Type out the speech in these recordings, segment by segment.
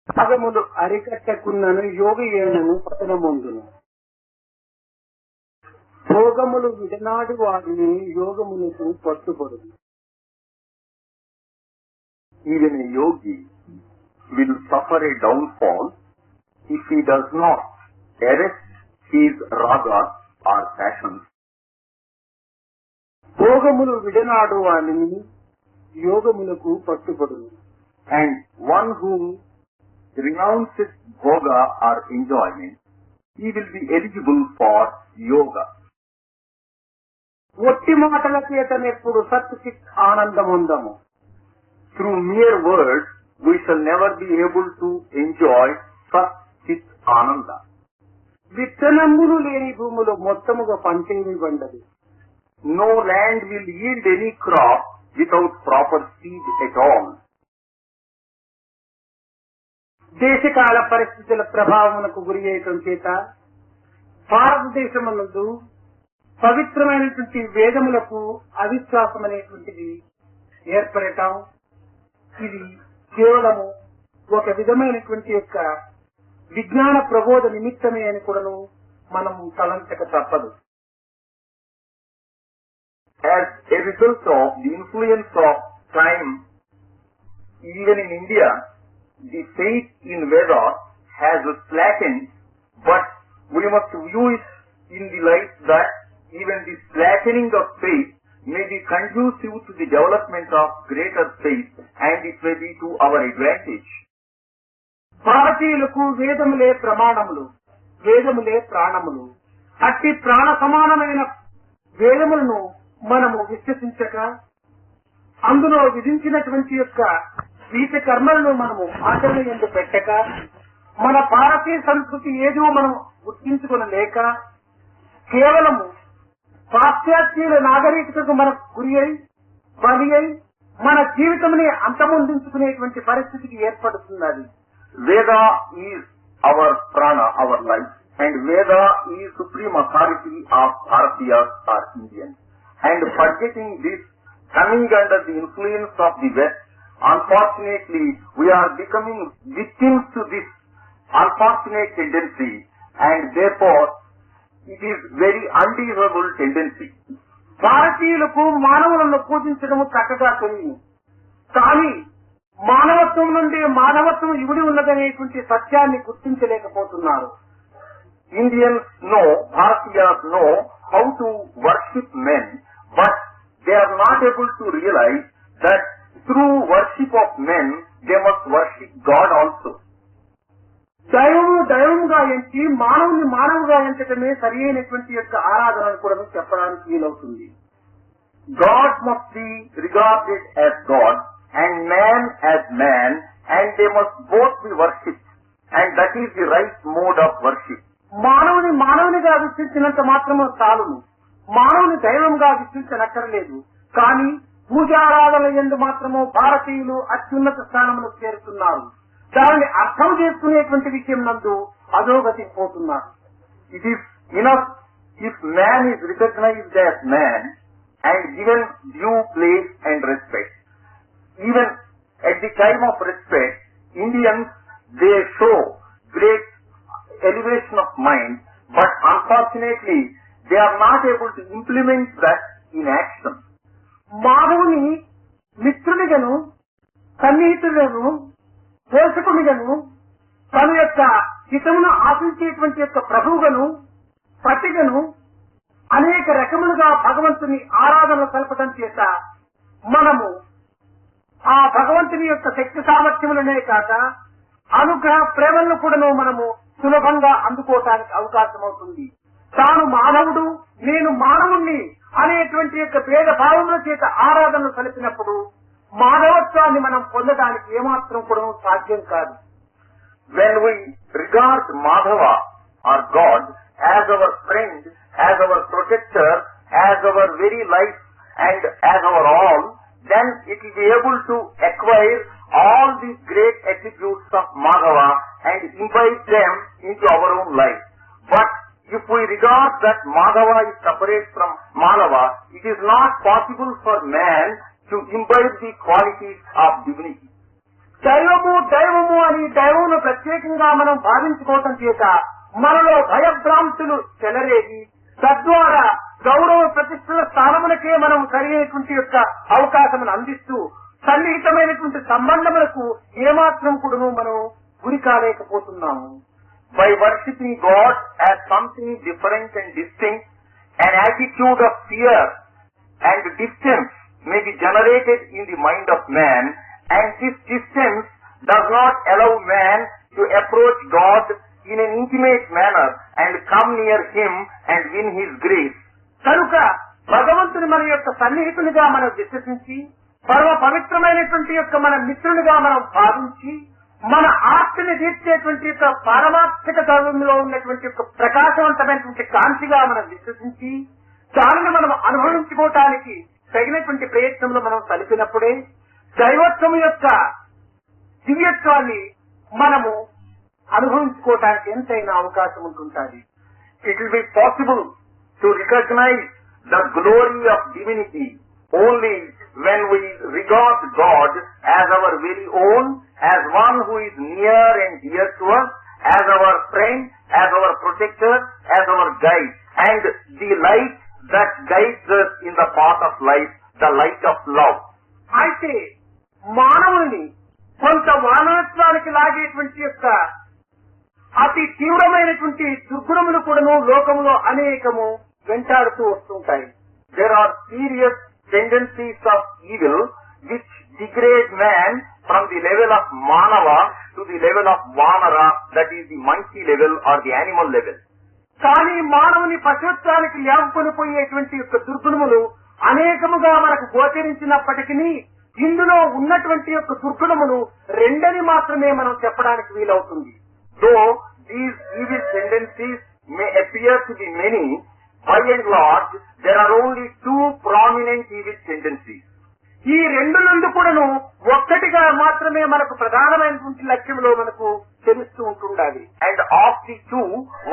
భాగములు అరికట్టకున్నను యోగి ఏనను పతనముందును. భోగములు విడనాడు వాడిని యోగములకు పట్టుబడును. Even a yogi will suffer a downfall if he does not arrest his raga or passions. భోగములు విడనాడు వాడిని యోగములకు పట్టుబడును. And one who renounces bhoga or enjoyment, he will be eligible for yoga. ఒట్టి మాటల చేతనెప్పుడు సత్ చిత్ ఆనందముందము. Through mere words, we shall never be able to enjoy Sat Chit Ananda. విత్తనములు లేని భూములు మొత్తముగా పంటేయబడ్డది. No land will yield any crop without proper seed at all. దేశకాల పరిస్థితుల ప్రభావమునకు గురి అయ్యటం చేత భారతదేశమునందు పవిత్రమైనటువంటి వేదములకు అవిశ్వాసం అనేటువంటిది ఏర్పడటం, ఇది కేవలము ఒక విధమైనటువంటి యొక్క విజ్ఞాన ప్రబోధ నిమిత్తమే అని కూడాను మనం తలంచక తప్పదు. As a result of the influence of time, even in India, the faith in Vedas has slackened, but we must view it in the light that even the slackening of faith may be conducive to the development of greater faith, and it may be to our advantage. భారతీయులకు వేదములే ప్రమాణములు, వేదములే ప్రాణములు. అట్టి ప్రాణ సమానమైన వేదములను మనము విశ్వసించక, అందులో విధించినటువంటి యొక్క వీత కర్మలను మనము ఆచరణ యందు పెట్టక, మన భారతీయ సంస్కృతి ఏదో మనం గుర్తించుకొనలేక, కేవలము పాశ్చాత్యుల నాగరికతకు మనకు గురి అయి బలి అయి మన జీవితంని అంతమొందించుకునేటువంటి పరిస్థితికి ఏర్పడుతున్నది. Veda is our prana, our life, and Veda is supreme authority of Bharatiyas or Indians. And forgetting this, coming under the influence of the West, unfortunately we are becoming victims to this unfortunate tendency, and therefore it is very undesirable tendency. భారతీయులకు మానవులను పూజించడము చక్కగా తెలియదు, కానీ మానవత్వం నుండి మానవత్వం ఇవిడి ఉన్నదనేటువంటి సత్యాన్ని గుర్తించలేకపోతున్నారు. Indians know, Bharatiyas know how to worship men, but they are not able to realize that through worship of men, they must worship God also. దైవము దైవముగా ఎంచి మానవుని మానవుగా ఎంచటమే సరి అయినటువంటి యొక్క ఆరాధనను కూడా చెప్పడానికి వీలవుతుంది. God must be regarded as God and man as man, and they must both be worshipped, and that is the right mode of worship. మానవుని మానవునిగా విశ్వసించినంత మాత్రమే చాలును, మానవుని దైవంగా విశ్వసించనక్కర్లేదు. కానీ పూజారాధన యందు మాత్రము భారతీయులు అత్యున్నత స్థానంలో చేరుతున్నారు. దానిని అర్థం చేసుకునేటువంటి విషయం నందు అధోగతి పోతున్నారు. It is enough if man is recognized as man and given due place and respect. Even at the time of respect, Indians, they show great elevation of mind, but unfortunately they are not able to implement that in action. మానవుని మిత్రునిగను, సన్నిహితులను, పోషకునిగను, తన యొక్క హితమును ఆశించేటువంటి యొక్క ప్రభువుగను, పతిగను అనేక రకములుగా భగవంతుని ఆరాధనలు కలపడం చేత మనము ఆ భగవంతుని యొక్క శక్తి సామర్థ్యములనే కాక అనుగ్రహ ప్రేమలను కూడాను మనము సులభంగా అందుకోవటానికి అవకాశం అవుతుంది. తాను మానవుడు, నేను మానవుణ్ణి అనేటువంటి యొక్క భేద భావముల చేత ఆరాధనలు కలిపినప్పుడు మానవత్వాన్ని మనం పొందడానికి ఏమాత్రం కూడా సాధ్యం కాదు. When we regard Madhava or God as our friend, as our protector, as our very life and as our all, then it will be able to acquire all these great attributes of Madhava and imbibe them into our own life. But if we regard that Madhava is separate from Manava, it is not possible for man to imbibe the qualities of divinity. దైవము అని దైవమును ప్రత్యేకంగా మనం భావించుకోవటం చేత మనలో భయభ్రాంతులు చెలరేగి తద్వారా గౌరవ ప్రతిష్టల స్థానములకే మనం సరైనటువంటి యొక్క అవకాశమును అందిస్తూ సన్నిహితమైనటువంటి సంబంధములకు ఏమాత్రం కూడాను మనం గురి కాలేకపోతున్నాము. By worshipping God as something different and distinct, an attitude of fear and distance may be generated in the mind of man, and this distance does not allow man to approach God in an intimate manner and come near Him and win His grace. కనుక భగవంతుని మన యొక్క సన్నిహితునిగా మనం విశ్వసించి పరమ పవిత్రమైనటువంటి యొక్క మన మిత్రునిగా మనం భావించి మన ఆర్తిని తీర్చేటువంటి యొక్క పారమార్థిక ధర్మంలో ఉన్నటువంటి యొక్క ప్రకాశవంతమైనటువంటి కాంతిగా మనం విశ్వసించి దానిని మనం అనుభవించుకోవటానికి తగినటువంటి ప్రయత్నంలో మనం కలిపినప్పుడే దైవత్వం యొక్క దివ్యత్వాన్ని మనము అనుభవించుకోవటానికి ఎంతైనా అవకాశం ఉంటుంటుంది. It will be possible to recognize the glory of divinity only when we regard God as our very own, as one who is near and dear to us, as our friend, as our protector, as our guide, and the light that guides us in the path of life, the light of love. అయితే మానవుని కొంత మానవత్వానికి లాగేటువంటి యొక్క అతి తీవ్రమైనటువంటి దుర్గుణములు కూడాను లోకంలో అనేకము వెంటాడుతూ వస్తుంటాయి. There are serious tendencies of evil which degrade man from the level of manava to the level of vanara, that is the monkey level or the animal level. కానీ మానవుని పశుత్వానికి లేపుకొని పోయేటువంటి యొక్క దుర్గుణములు అనేకముగా మనకు గోచరించినప్పటికీ ఇందులో ఉన్నటువంటి యొక్క దుర్గుణములు రెండని మాత్రమే మనం చెప్పడానికి వీలవుతుంది. Though these evil tendencies may appear to be many, by and large, there are only two prominent evil tendencies. ఈ రెండు నందు కూడాను ఒక్కటిగా మాత్రమే మనకు ప్రధానమైనటువంటి లక్ష్యంలో మనకు తెలుస్తూ ఉంటుండాలి. And of the two,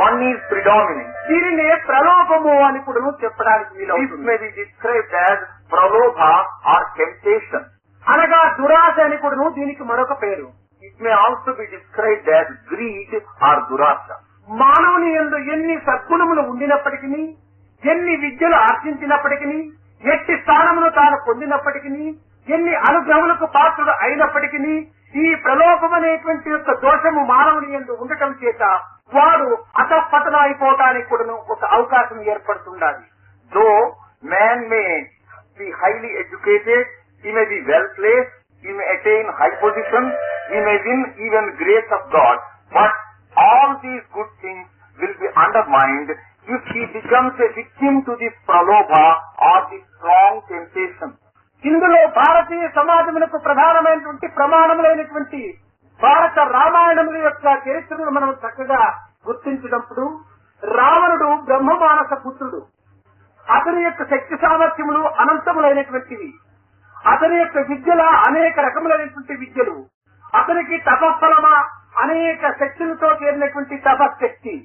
one is predominant. దీనినే ప్రలోభము అని కూడాను చెప్పడానికి This వీలవుతుంది. may be described as pralobha or temptation. అనగా దురాశ అని కూడాను దీనికి మరొక పేరు. It may also be described as greed or durasha. మానవుని యందు ఎన్ని సద్గుణములు ఉండినప్పటికీ, ఎన్ని విద్యలు ఆర్జించినప్పటికీ, ఎట్టి స్థానమును తాను పొందినప్పటికీ, ఎన్ని అనుగ్రహములకు పాత్రుడు అయినప్పటికీ ఈ ప్రలోభం అనేటువంటి యొక్క దోషము మానవుని యందు ఉండటం చేత వాడు అధఃపతన అయిపోవటానికి కూడాను ఒక అవకాశం ఏర్పడుతుండాలి. Though man may be highly educated, he may be well placed, he may attain high position, he may win even grace of God, but all these good things will be undermined if he becomes a victim to this pralobha or this strong temptation. ఇందులో భారతీయ సమాజములకు ప్రధానమైనటువంటి ప్రమాణములైనటువంటి భారత రామాయణముల యొక్క చరిత్రను మనం చక్కగా గుర్తించినప్పుడు రావణుడు బ్రహ్మమానస పుత్రుడు. అతని యొక్క శక్తి సామర్థ్యములు అనంతములైనటువంటివి. అతని యొక్క విద్యల అనేక రకములైనటువంటి విద్యలు, అతనికి తపఫలమా అనేక శక్తులతో చేరినటువంటి తపశక్తి.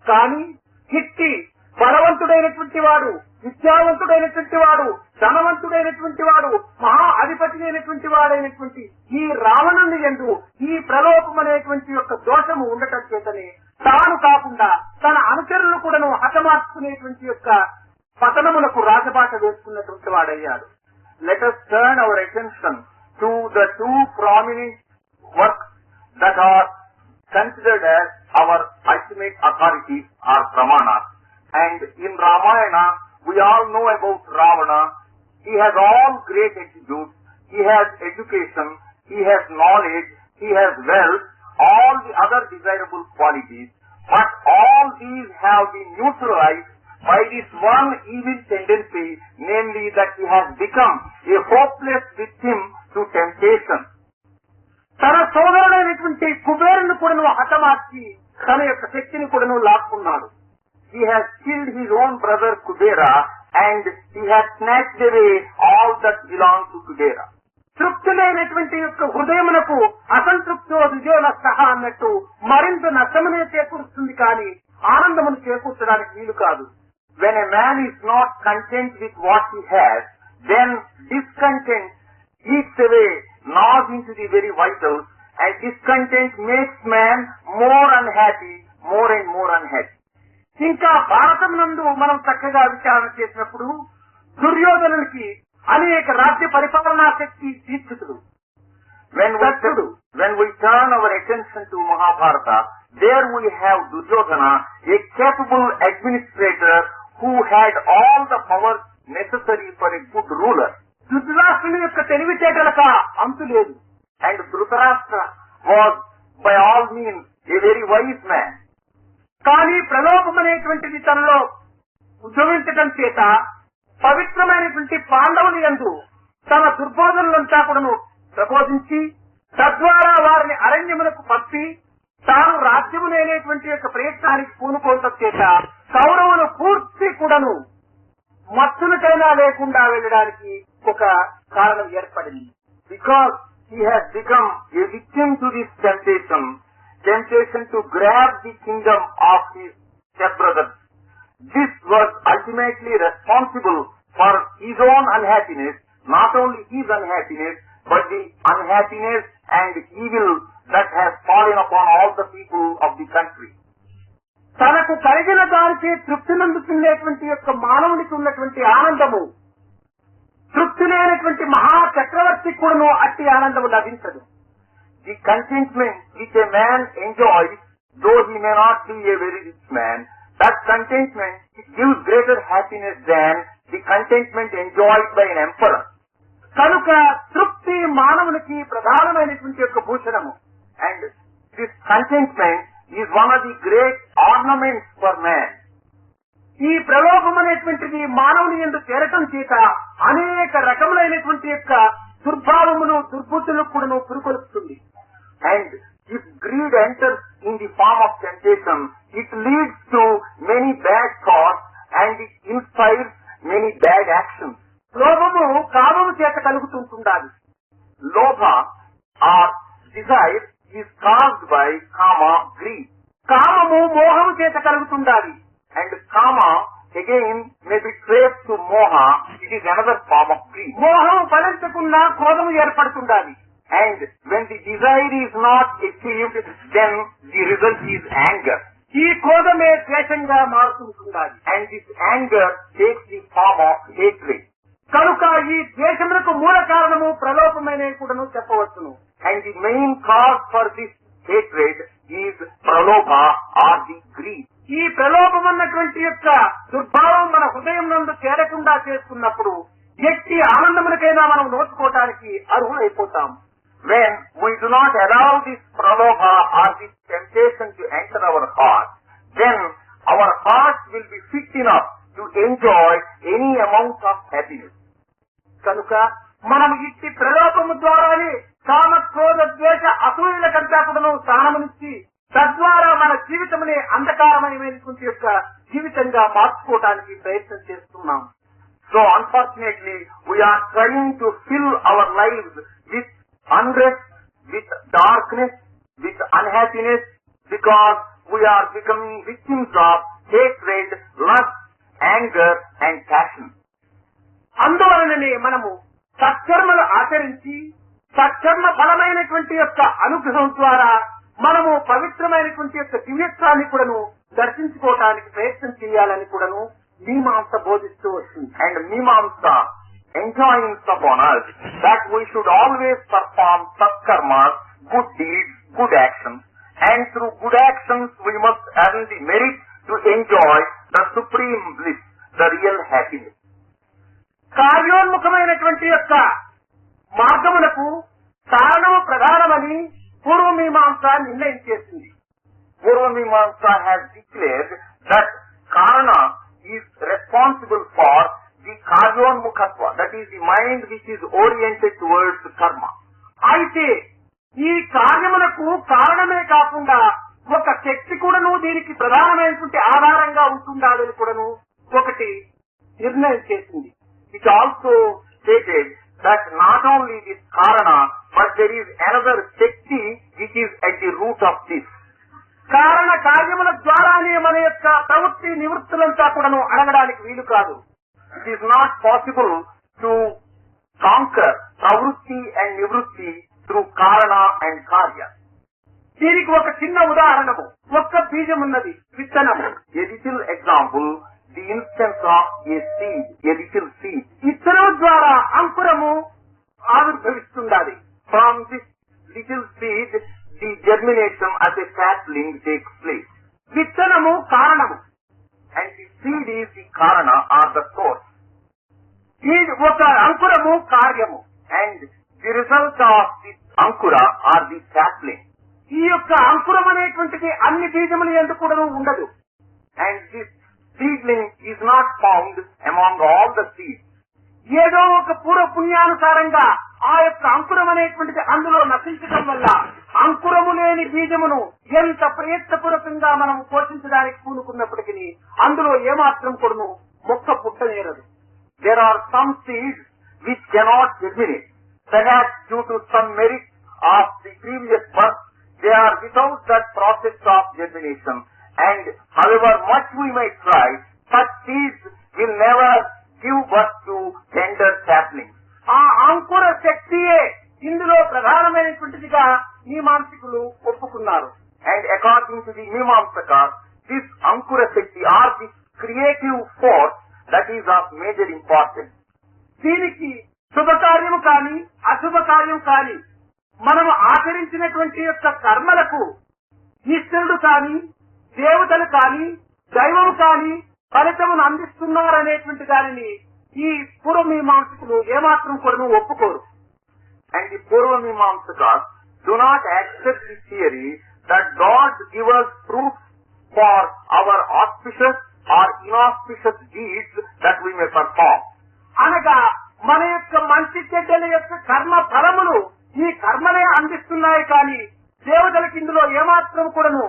కానీ హిట్టి బలవంతుడైనటువంటి వాడు, విద్యావంతుడైనటువంటి వాడు, ధనవంతుడైనటువంటి వాడు, మహా అధిపతి అయినటువంటి వాడైనటువంటి ఈ రావణుని యందు ఈ ప్రలోభం అనేటువంటి యొక్క దోషము ఉండటం చేతనే తాను కాకుండా తన అనుచరులు కూడాను హతమార్చుకునేటువంటి యొక్క పతనములకు రాజబాట వేసుకున్నటువంటి వాడయ్యాడు. Let us turn our attention to the two prominent works that are considered as our ultimate authorities or pramanas. And in Ramayana, we all know about Ravana. He has all great attributes. He has education. He has knowledge. He has wealth. All the other desirable qualities. But all these have been neutralized by this one evil tendency, namely that he has become a hopeless victim to temptation. తన సోదరుడైనటువంటి కుబేరుని కూడాను హతమార్చి తన యొక్క శక్తిని కూడాను లాక్కున్నాడు. He has killed his own brother Kubera and he has snatched away all that belonged to Kubera. తృప్తి లేనటువంటి యొక్క హృదయమునకు అసంతృప్తో విజయోనష్ట అన్నట్టు మరింత నష్టమునే చేకూరుస్తుంది కానీ ఆనందమును చేకూర్చడానికి వీలు కాదు. When a man is not content with what he has, then discontent eats away gnaws into the very vitals, and discontent makes man more unhappy, more and more unhappy. ఇంకా భారతం నందు మనం చక్కగా విచారణ చేసినప్పుడు దుర్యోధనునికి అనేక రాజ్య పరిపాలనా శక్తి దీక్షితుడు. When we turn our attention to Mahabharata, there we have Duryodhana, a capable administrator who had all the powers necessary for a good ruler. ధృతరాష్ట్రుని యొక్క తెలివితేటలకు అంతు లేదు. And Dhritarashtra was by all means a very wise man. కానీ ప్రలోభం అనేటువంటిది తనలో ఉద్భవించడం చేత పవిత్రమైనటువంటి పాండవుని యందు తన దుర్బోధనలంతా కూడాను ప్రబోధించి తద్వారా వారిని అరణ్యములకు పంపి తాను రాజ్యములు అనేటువంటి యొక్క ప్రయత్నానికి పూనుకోవడం చేత కౌరవులు పూర్తి కూడాను మత్తులకైనా లేకుండా వెళ్ళడానికి ఒక కారణం ఏర్పడింది. Because he has become a victim to this temptation to grab the kingdom of his stepbrothers. This was ultimately responsible for his own unhappiness, not only his unhappiness, but the unhappiness and evil that has fallen upon all the people of the country. తనకు కలిగిన దానికి తృప్తి నందుతున్నటువంటి యొక్క మానవునికి ఉన్నటువంటి ఆనందము తృప్తి లేనటువంటి మహా చక్రవర్తికి కూడాను అట్టి ఆనందము లభించదు. The contentment which a man enjoys, though he may not be a very rich man, that contentment gives greater happiness than the contentment enjoyed by an emperor. కనుక తృప్తి మానవునికి ప్రధానమైనటువంటి యొక్క భూషణము. And this contentment is one of the great ornaments for man. ఈ ప్రలోభం అనేటువంటిది మానవుని యందు చేరటం చేత అనేక రకములైనటువంటి యొక్క దుర్భావములు దుర్బుద్ధులకు కూడా పురుకొలుపుతుంది. And if greed enters in the form of temptation, it leads to many bad thoughts and it inspires many bad actions. లోభము కామము చేత కలుగుతుంటుండాలి. Lobha or desire is caused by kama, greed. కామము మోహము చేత కలుగుతుండాలి. And kama again may be traced to moha. It is another form of greed. మోహము ఫలించకుండా క్రోధము ఏర్పడుతుండాలి. And when the desire is not achieved, then the result is anger. ఈ క్రోధమే ద్వేషంగా మారుతుంటుండాలి. And this anger takes the form of hatred. కనుక ఈ ద్వేషములకు మూల కారణము ప్రలోభమైన కూడాను చెప్పవచ్చును. And the main cause for this hatred is pralobha or the greed. ఈ ప్రలోభం అన్నటువంటి యొక్క దుర్భావం మన హృదయం నందు చేరకుండా చేసుకున్నప్పుడు ఎట్టి ఆనందములకైనా మనం నోచుకోవటానికి అర్హులైపోతాం. When we do not allow this pralobha or this temptation to enter our heart, then our heart will be fit enough to enjoy any amount of happiness. కనుక మనం ఇట్టి ప్రలోభము ద్వారానే కామ క్రోధ ద్వేష అసూయలకంతా కూడాను స్థానమునిచ్చి తద్వారా మన జీవితమునే అంధకారమైనటువంటి యొక్క జీవితంగా మార్చుకోవడానికి ప్రయత్నం చేస్తున్నాం. So unfortunately, we are trying to fill our lives with unrest, with darkness, with unhappiness, because we are becoming victims of hatred, lust, anger and passion. అందువలననే మనము సత్కర్మలు ఆచరించి సత్కర్మ ఫలమైనటువంటి యొక్క అనుగ్రహం ద్వారా మనము పవిత్రమైనటువంటి యొక్క దివ్యత్వాన్ని కూడాను దర్శించుకోవడానికి ప్రయత్నం చేయాలని కూడాను మీమాంస బోధిస్తూ వస్తుంది. And Mimamsa enjoins upon us that we should always perform satkarmas, good deeds, good actions, and through good actions we must earn the merit to enjoy the supreme bliss, the real happiness. కార్యోన్ముఖమైనటువంటి యొక్క మార్గములకు కారణము ప్రధానమని పూర్వమీమాంస నిర్ణయించేసింది. Purvamimamsa has declared that Karana is responsible for the Karyonmukhasva, that is the mind which is oriented towards karma. అయితే ఈ కార్యములకు కారణమే కాకుండా ఒక శక్తి కూడాను దీనికి ప్రధానమైనటువంటి ఆధారంగా ఉంటుండాలని కూడాను ఒకటి నిర్ణయం చేసింది. It also stated that not only this Karana, but there is another Shakti which is at the root of this. కారణ కార్యముల ద్వారానే మన యొక్క ప్రవృత్తి నివృత్తులంతా కూడాను అడగడానికి వీలు కాదు. It is not possible to conquer pravrutti and nivrutti through karana and karya. దీనికి ఒక చిన్న ఉదాహరణము, ఒక్క బీజం ఉన్నది, విత్తనము. A little example, the instance of a seed, a little seed. విత్తనం ద్వారా అంకురము ఆవిర్భవిస్తుండాలి. From this little seed, the germination as a sapling takes place. విత్తనము కారణము, And the seed is the karana or the source. ఈ ఒక అంకురము కార్యము. And the result of the ankura or the sapling. ఈ యొక్క అంకురం అనేటువంటిది అన్ని బీజములు ఎందుకు కూడా ఉండదు. And this seedling is not found among all the seeds. ఏదో ఒక పూర్వ పుణ్యానుసారంగా ఆ యొక్క అంకురం అనేటువంటిది అందులో నశించడం వల్ల అంకురము లేని బీజమును ఎంత ప్రయత్నపూర్వకంగా మనం పోషించడానికి పూనుకున్నప్పటికీ అందులో ఏమాత్రం కూడాను మొక్క పుట్టనేరదు. There are some seeds which cannot germinate. Perhaps due to some merit of the previous birth, they are without that process of germination. And however much we may try, such seeds will never give birth to tender saplings. ఆ అంకుర శక్తియే ఇందులో ప్రధానమైనటువంటిదిగా మీమాంసికులు ఒప్పుకున్నారు. And according to the Mimamsakas, this Ankura Shakti or this creative force that is of major importance. దీనికి శుభకార్యము కాని అశుభ కార్యం కాని మనము ఆచరించినటువంటి యొక్క కర్మలకు ఈశ్వరుడు కాని దేవతలు కాని దైవము కాని ఫలితమును అందిస్తున్నారనేటువంటి దానిని ఈ పూర్వమీమాంసకులు ఏమాత్రం కూడా ఒప్పుకోరు. And the Purva Mimamsakas do not accept the theory that God gives us fruits for our auspicious or inauspicious deeds that we may perform. అనగా మన యొక్క మంచి చెడ్డల యొక్క కర్మ ఫలములు ఈ కర్మలే అందిస్తున్నాయి కానీ దేవతలకి ఇందులో ఏమాత్రం కూడాను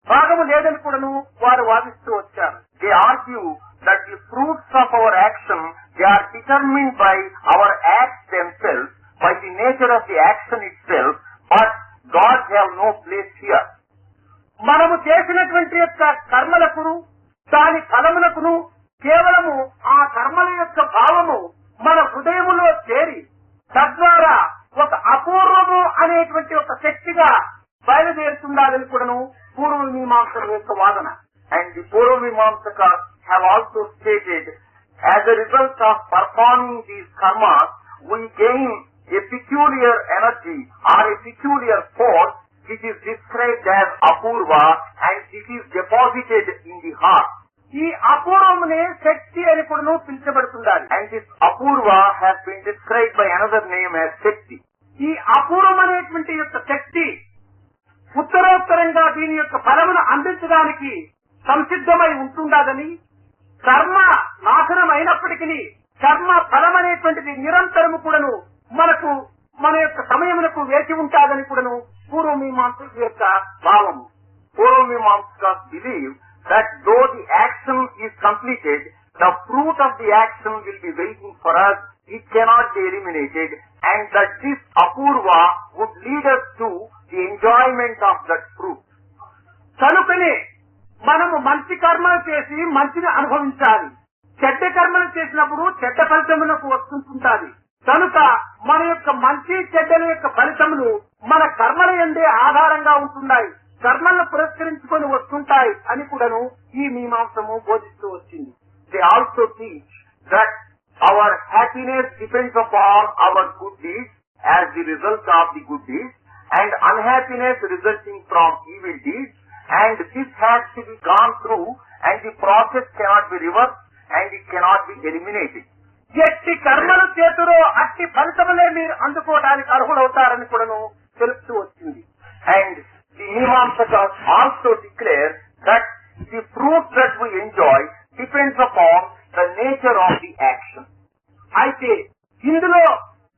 భాగము లేదని కూడాను వారు వాదిస్తూ వచ్చారు. They argue that the fruits of our action, they are determined by our acts themselves, by the nature of the action itself, but God have no place here. మనము చేసినటువంటి యొక్క కర్మలకును దాని ఫలములకును కేవలము ఆ కర్మల యొక్క భావము మన హృదయములో చేరి తద్వారా ఒక అపూర్వము అనేటువంటి ఒక శక్తిగా బయలుదేరుతుండాలని కూడాను పూర్వమీమాంసకుల యొక్క వాదన. And the Purva Mimamsakas have also stated, as a result of performing these karmas, we gain a peculiar energy or a peculiar force which is described as apurva, and it is deposited in the heart. ఈ అపూర్వమునే శక్తి అని కూడాను పిలిచబడుతుండాలి. And this apurva has been described by another name as Shakti. ఈ అపూర్వమైనటువంటి యొక్క శక్తి ఉత్తరోత్తరంగా దీని యొక్క ఫలమును అందించడానికి సంసిద్ధమై ఉంటుండదని, కర్మ నాశనం అయినప్పటికీ కర్మ ఫలం అనేటువంటిది నిరంతరము కూడాను మనకు మన యొక్క సమయమునకు వేచి ఉంటాదని కూడాను పూర్వమీమాంసకుల యొక్క భావము. Purva Mimamsakas believe that though the action is completed, the fruit of the action will be waiting for us. It cannot be eliminated, and that this apurva would lead us to the enjoyment of that fruit. కనుకనే మనము మంచి కర్మలు చేసి మంచిని అనుభవించాలి, చెడ్డ కర్మలు చేసినప్పుడు చెడ్డ ఫలితమునకు వస్తుంటుంది. కనుక మన యొక్క మంచి చెడ్డల యొక్క ఫలితములు మన కర్మల యందే ఆధారంగా ఉంటున్నాయి, కర్మలను పురస్కరించుకొని వస్తుంటాయి అని కూడాను ఈ మీమాంసము బోధిస్తూ వచ్చింది. They also teach that our happiness depends upon our good deeds as the result of the good deeds, and unhappiness resulting from evil deeds, and this has to be gone through, and the process cannot be reversed, and it cannot be eliminated. ఎట్టి కర్మలు చేతురో అట్టి ఫలితములే మీరు అందుకోవడానికి అర్హులవుతారని కూడాను తెలుస్తూ వచ్చింది. And the Mimamsakas also declare that the fruit that we enjoy depends upon the nature of the action. అయితే ఇందులో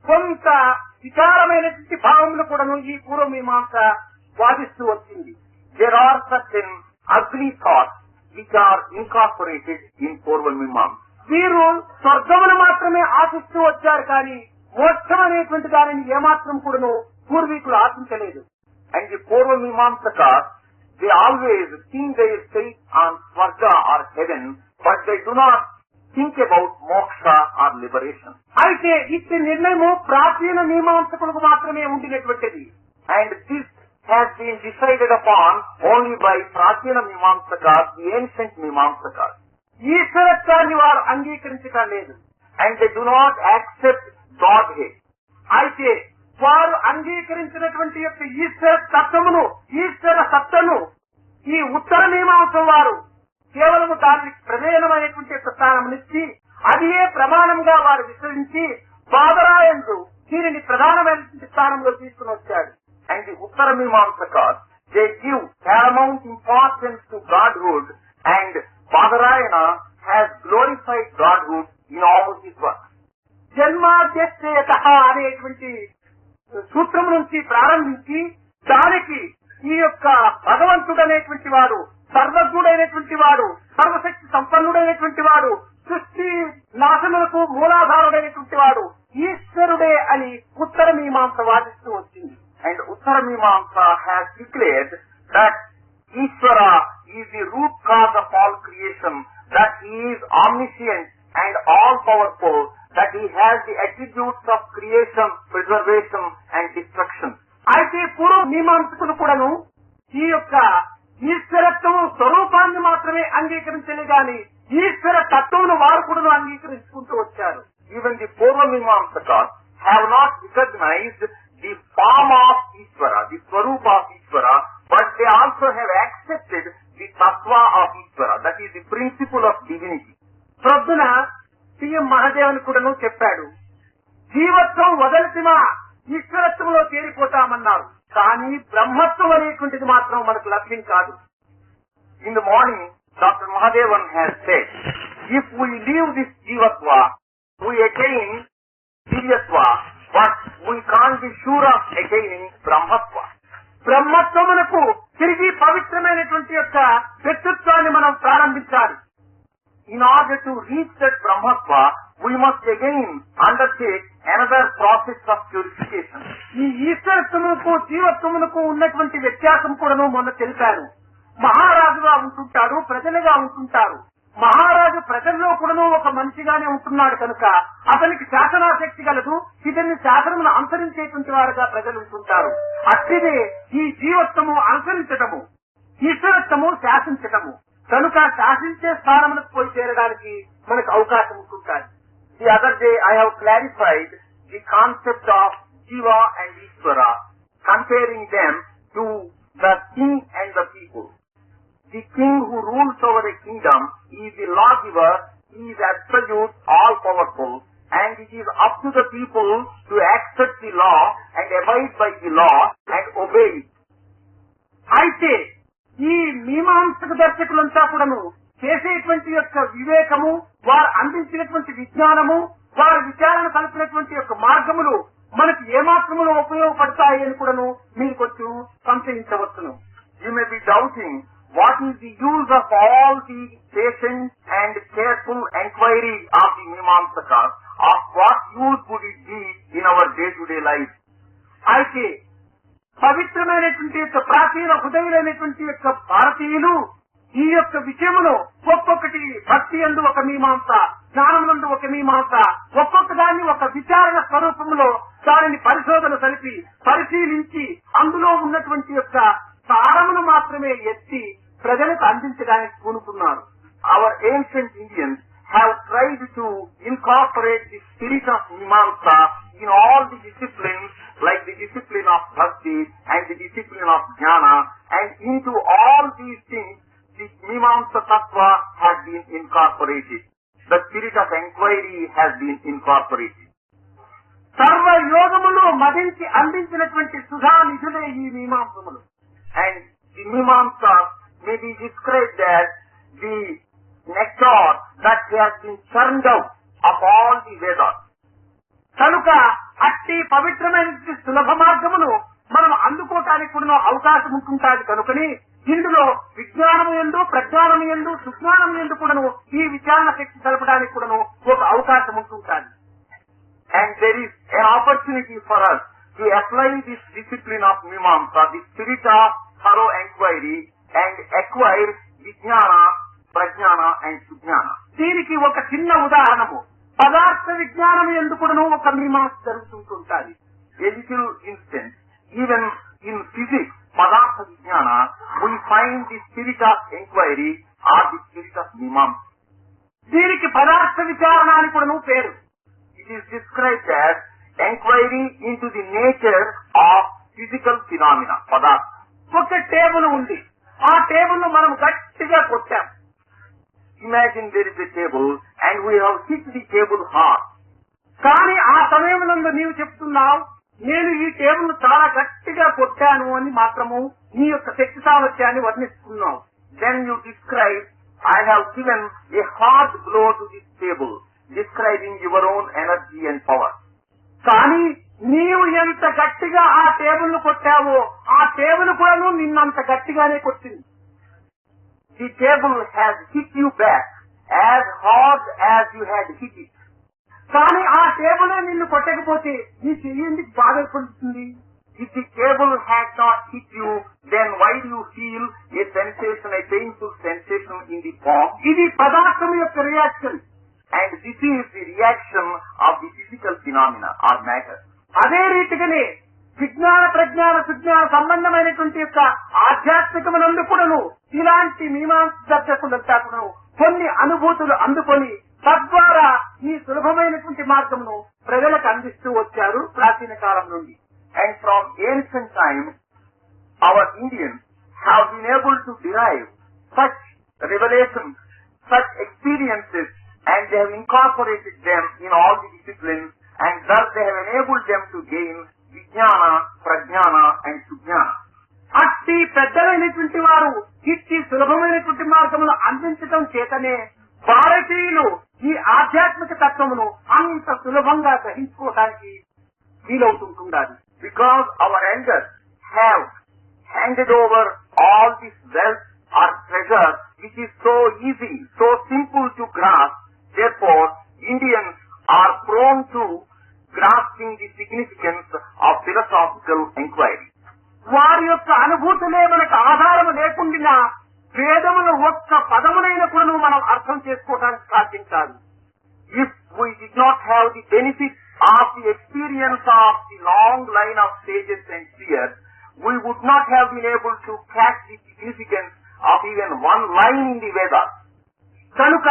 కొంత విచారమైనటువంటి భావములు కూడాను ఈ పూర్వమీమాంస వాదిస్తూ వచ్చింది. There are certain ugly thoughts which are incorporated in Purva Mimamsa. వీరు స్వర్గమును మాత్రమే ఆశిస్తూ వచ్చారు కానీ మోక్షం అనేటువంటి దానిని ఏమాత్రం కూడాను పూర్వీకులు ఆశించలేదు. And the Purva Mimamsakas, they always think their fate on Swarga or heaven, but they do not think about moksha or liberation. అయితే ఇట్టి నిర్ణయము ప్రాచీన మీమాంసకులకు మాత్రమే ఉండినటువంటిది. And this has been decided upon only by Prachina Mimamsakas, the ancient Mimamsakas. ఈశ్వరత్వాన్ని వారు అంగీకరించటం లేదు. And they do not accept Godhead. అయితే వారు అంగీకరించినటువంటి యొక్క ఈశ్వర తత్వమును, ఈశ్వర సత్తను ఈ ఉత్తర మీమాంసం వారు కేవలము దానికి ప్రధానమైనటువంటి యొక్క స్థానమునిచ్చి అదియే ప్రమాణంగా వారు విస్తరించి బాదరాయందు దీనిని ప్రధానమైనటువంటి స్థానంలో తీసుకుని వచ్చాడు. And the Uttara Mimamsakas, they give paramount importance to Godhood, and Badarayana has glorified Godhood in all his works. జన్మాద్యశ్చేత అనేటువంటి సూత్రం నుంచి ప్రారంభించి దానికి ఈ యొక్క భగవంతుడు అనేటువంటి వాడు, సర్వజ్ఞుడైనటువంటి వాడు, సర్వశక్తి సంపన్నుడైనటువంటి వాడు, సృష్టి నాశనలకు మూలాధారుడైనటువంటి వాడు ఈశ్వరుడే అని ఉత్తర మీమాంస వాదిస్తూ వచ్చింది. And Uttara Mimamsa has declared that Ishvara is the root cause of all creation, that he is omniscient and all-powerful, that he has the attributes of creation, preservation and destruction. అయితే పూర్వ మీమాంసకులు కూడాను ఈ యొక్క ఈశ్వరత్వం స్వరూపాన్ని మాత్రమే అంగీకరించలే గాని ఈశ్వర తత్వమును వారు కూడా అంగీకరించుకుంటూ వచ్చారు. Even the Purva Mimamsakas have not recognized the form of Ishvara, the Swarupa of Ishvara, but they also have accepted the Tattva of Ishvara, that is the principle of divinity. ప్రొద్దున సి.ఎం. మహాదేవన్ కూడాను చెప్పాడు, జీవత్వం వదలిసిమా ఈశ్వరత్వంలో చేరిపోతామన్నారు, కానీ బ్రహ్మత్వం అనేటువంటిది మాత్రం మనకు లభ్యం కాదు. In the morning, Dr. Mahadevan has said, if we leave this Jivatva, we attain Divyatva, but we can't be sure of attaining Brahmatva. బ్రహ్మత్వమునకు తిరిగి పవిత్రమైనటువంటి యొక్క వ్యక్తిత్వాన్ని మనం ప్రారంభించాలి. In order to reach that Brahmatva, we must again undertake another process of purification. ఈ ఈశ్వరత్వమునకు జీవత్వమునకు ఉన్నటువంటి వ్యత్యాసం కూడాను మొన్న తెలిపారు. మహారాజుగా ఉంటుంటారు, ప్రజలుగా ఉంటుంటారు. మహారాజు ప్రజల్లో కూడాను ఒక మనిషిగానే ఉంటున్నాడు కనుక అతనికి శాసనాశక్తి కలదు, ఇతన్ని శాసనమును అనుసరించేటువంటి వారుగా ప్రజలు ఉంటుంటారు. అట్టిదే ఈ జీవత్వము అనుసరించటము, ఈశ్వరత్వము శాసించటము. కనుక శాసించే స్థానములకు పోయి చేరడానికి మనకు అవకాశం ఉంటుంటారు. The other day I have clarified the concept of Jiva and Ishvara, comparing them to the king and the people. The king who rules over a kingdom is the lawgiver, he is absolute, all-powerful, and it is up to the people to accept the law and abide by the law and obey it. అయితే ఈ మీమాంసక దర్శకులంతా కూడాను చేసేటువంటి యొక్క వివేకము, వారు అందించినటువంటి విజ్ఞానము, వారు విచారణ కలిపినటువంటి యొక్క మార్గములు మనకు ఏమాత్రములో ఉపయోగపడతాయి అని కూడాను మీరు కొంచెం సంశయించవచ్చును. You may be doubting what is the use of all the patient and careful enquiry of the Mimamsakas, of what use would it be in our day-to-day life. అయితే పవిత్రమైనటువంటి యొక్క ప్రాచీన హృదయులైనటువంటి యొక్క భారతీయులు ఈ యొక్క విషయమును ఒక్కొక్కటి భక్తి యందు ఒక మీమాంస, జ్ఞానమునందు ఒక మీమాంస, ఒక్కొక్క దాన్ని ఒక విచారణ స్వరూపంలో దానిని పరిశోధన కలిపి పరిశీలించి అందులో ఉన్నటువంటి యొక్క సారమును మాత్రమే ఎత్తి ప్రజలకు అందించడానికి పూనుకున్నారు. Our ancient Indians have tried to incorporate the spirit of Mimamsa in all the disciplines, like the discipline of Bhakti and the discipline of Jnana, and into all these things the Mimamsa Tattva has been incorporated. The spirit of inquiry has been incorporated. సర్వ యోగములు మదించి అందించినటువంటి సుధా నిధులే ఈ మీమాంసములు. And the Mimamsa may be described as the nectar that has been churned out of all the Vedas. కనుక అట్టి పవిత్రమైన సులభ మార్గమును మనం అందుకోవటానికి కూడా అవకాశం ఉంటుంటాది. కనుకని ఇందులో విజ్ఞానము యందు, ప్రజ్ఞానము యందు, సుజ్ఞానము యందు కూడాను ఈ విచారణ శక్తి కలపడానికి కూడాను ఒక అవకాశం ఉంటుంటాది. And there is an opportunity for us to apply this discipline of Mimamsa, the spirit of thorough inquiry, and acquire Vijnana, Prajnana and Sujnana. దీనికి ఒక చిన్న ఉదాహరణము. పదార్థ విజ్ఞానం ఎందుకును ఒక మీమాంస జరుగుతుంటుంటాది. A little instance, even in physics, Padartha Vijnana, we find the spirit of inquiry or the spirit of Mimamsa. దీనికి పదార్థ విచారణ అని కూడాను పేరు. It is described as inquiry into the nature of physical phenomena, Padartha. ఒక table ఉంది. ఆ table ను మనం గట్టిగా కొట్టాం. Imagine there is a table and we have hit the table hard. కానీ ఆ సమయంలో నీవు చెప్తున్నావు, నేను ఈ టేబుల్ చాలా గట్టిగా కొట్టాను అని మాత్రము నీ యొక్క శక్తి సామర్థ్యాన్ని వర్ణిస్తున్నావు. Then you describe, I have given a hard blow to this table, describing your own energy and power. కానీ నీవు ఎంత గట్టిగా ఆ టేబుల్ ను కొట్టావో ఆ టేబుల్ కూడాను నిన్నంత గట్టిగానే కొట్టింది. The table has hit you back as hard as you had hit it. కానీ ఆ టేబులే నిన్ను కొట్టకపోతే నీ చెయ్యి ఎందుకు బాధపడుతుంది? If the table had not hit you, then why do you feel a sensation, a painful sensation in the palm? ఇది పదార్థం యొక్క reaction. And this is the reaction of the physical phenomena or matter. అదే రీతిగానే విజ్ఞాన ప్రజ్ఞాన సుజ్ఞాన సంబంధమైనటువంటి యొక్క ఆధ్యాత్మికమునందు కూడాను ఇలాంటి మీమాంస దర్శకులంతా కూడాను కొన్ని అనుభూతులు అందుకొని తద్వారా ఈ సులభమైనటువంటి మార్గమును ప్రజలకు అందిస్తూ వచ్చారు ప్రాచీన కాలం నుండి. And from ancient times, our Indians have been able to derive such revelations, such experiences, and they have incorporated them in all the disciplines, and thus they have enabled them to gain Vijnana, Prajnana, and Sujnana. అట్టి పెద్దలైనటువంటి వారు ఇట్టి సులభమైనటువంటి మార్గమును అందించడం చేతనే భారతీయులు ఈ ఆధ్యాత్మిక తత్వమును అంత సులభంగా గ్రహించుకోవడానికి వీలవుతుంటుండాలి. Because our elders have handed over all this wealth or treasure which is so easy, so simple to grasp, therefore Indians are prone to grasping the significance of philosophical inquiry. వారి యొక్క అనుభూతులే మనకు ఆధారం లేకుండా వేదములు ఒక్క పదమునైన కూడా మనం అర్థం చేసుకోవడానికి సాధ్యం కాదు. If we did not have the benefit of the experience of the long line of sages and seers, we would not have been able to catch the significance of even one line in the Vedas. కనుక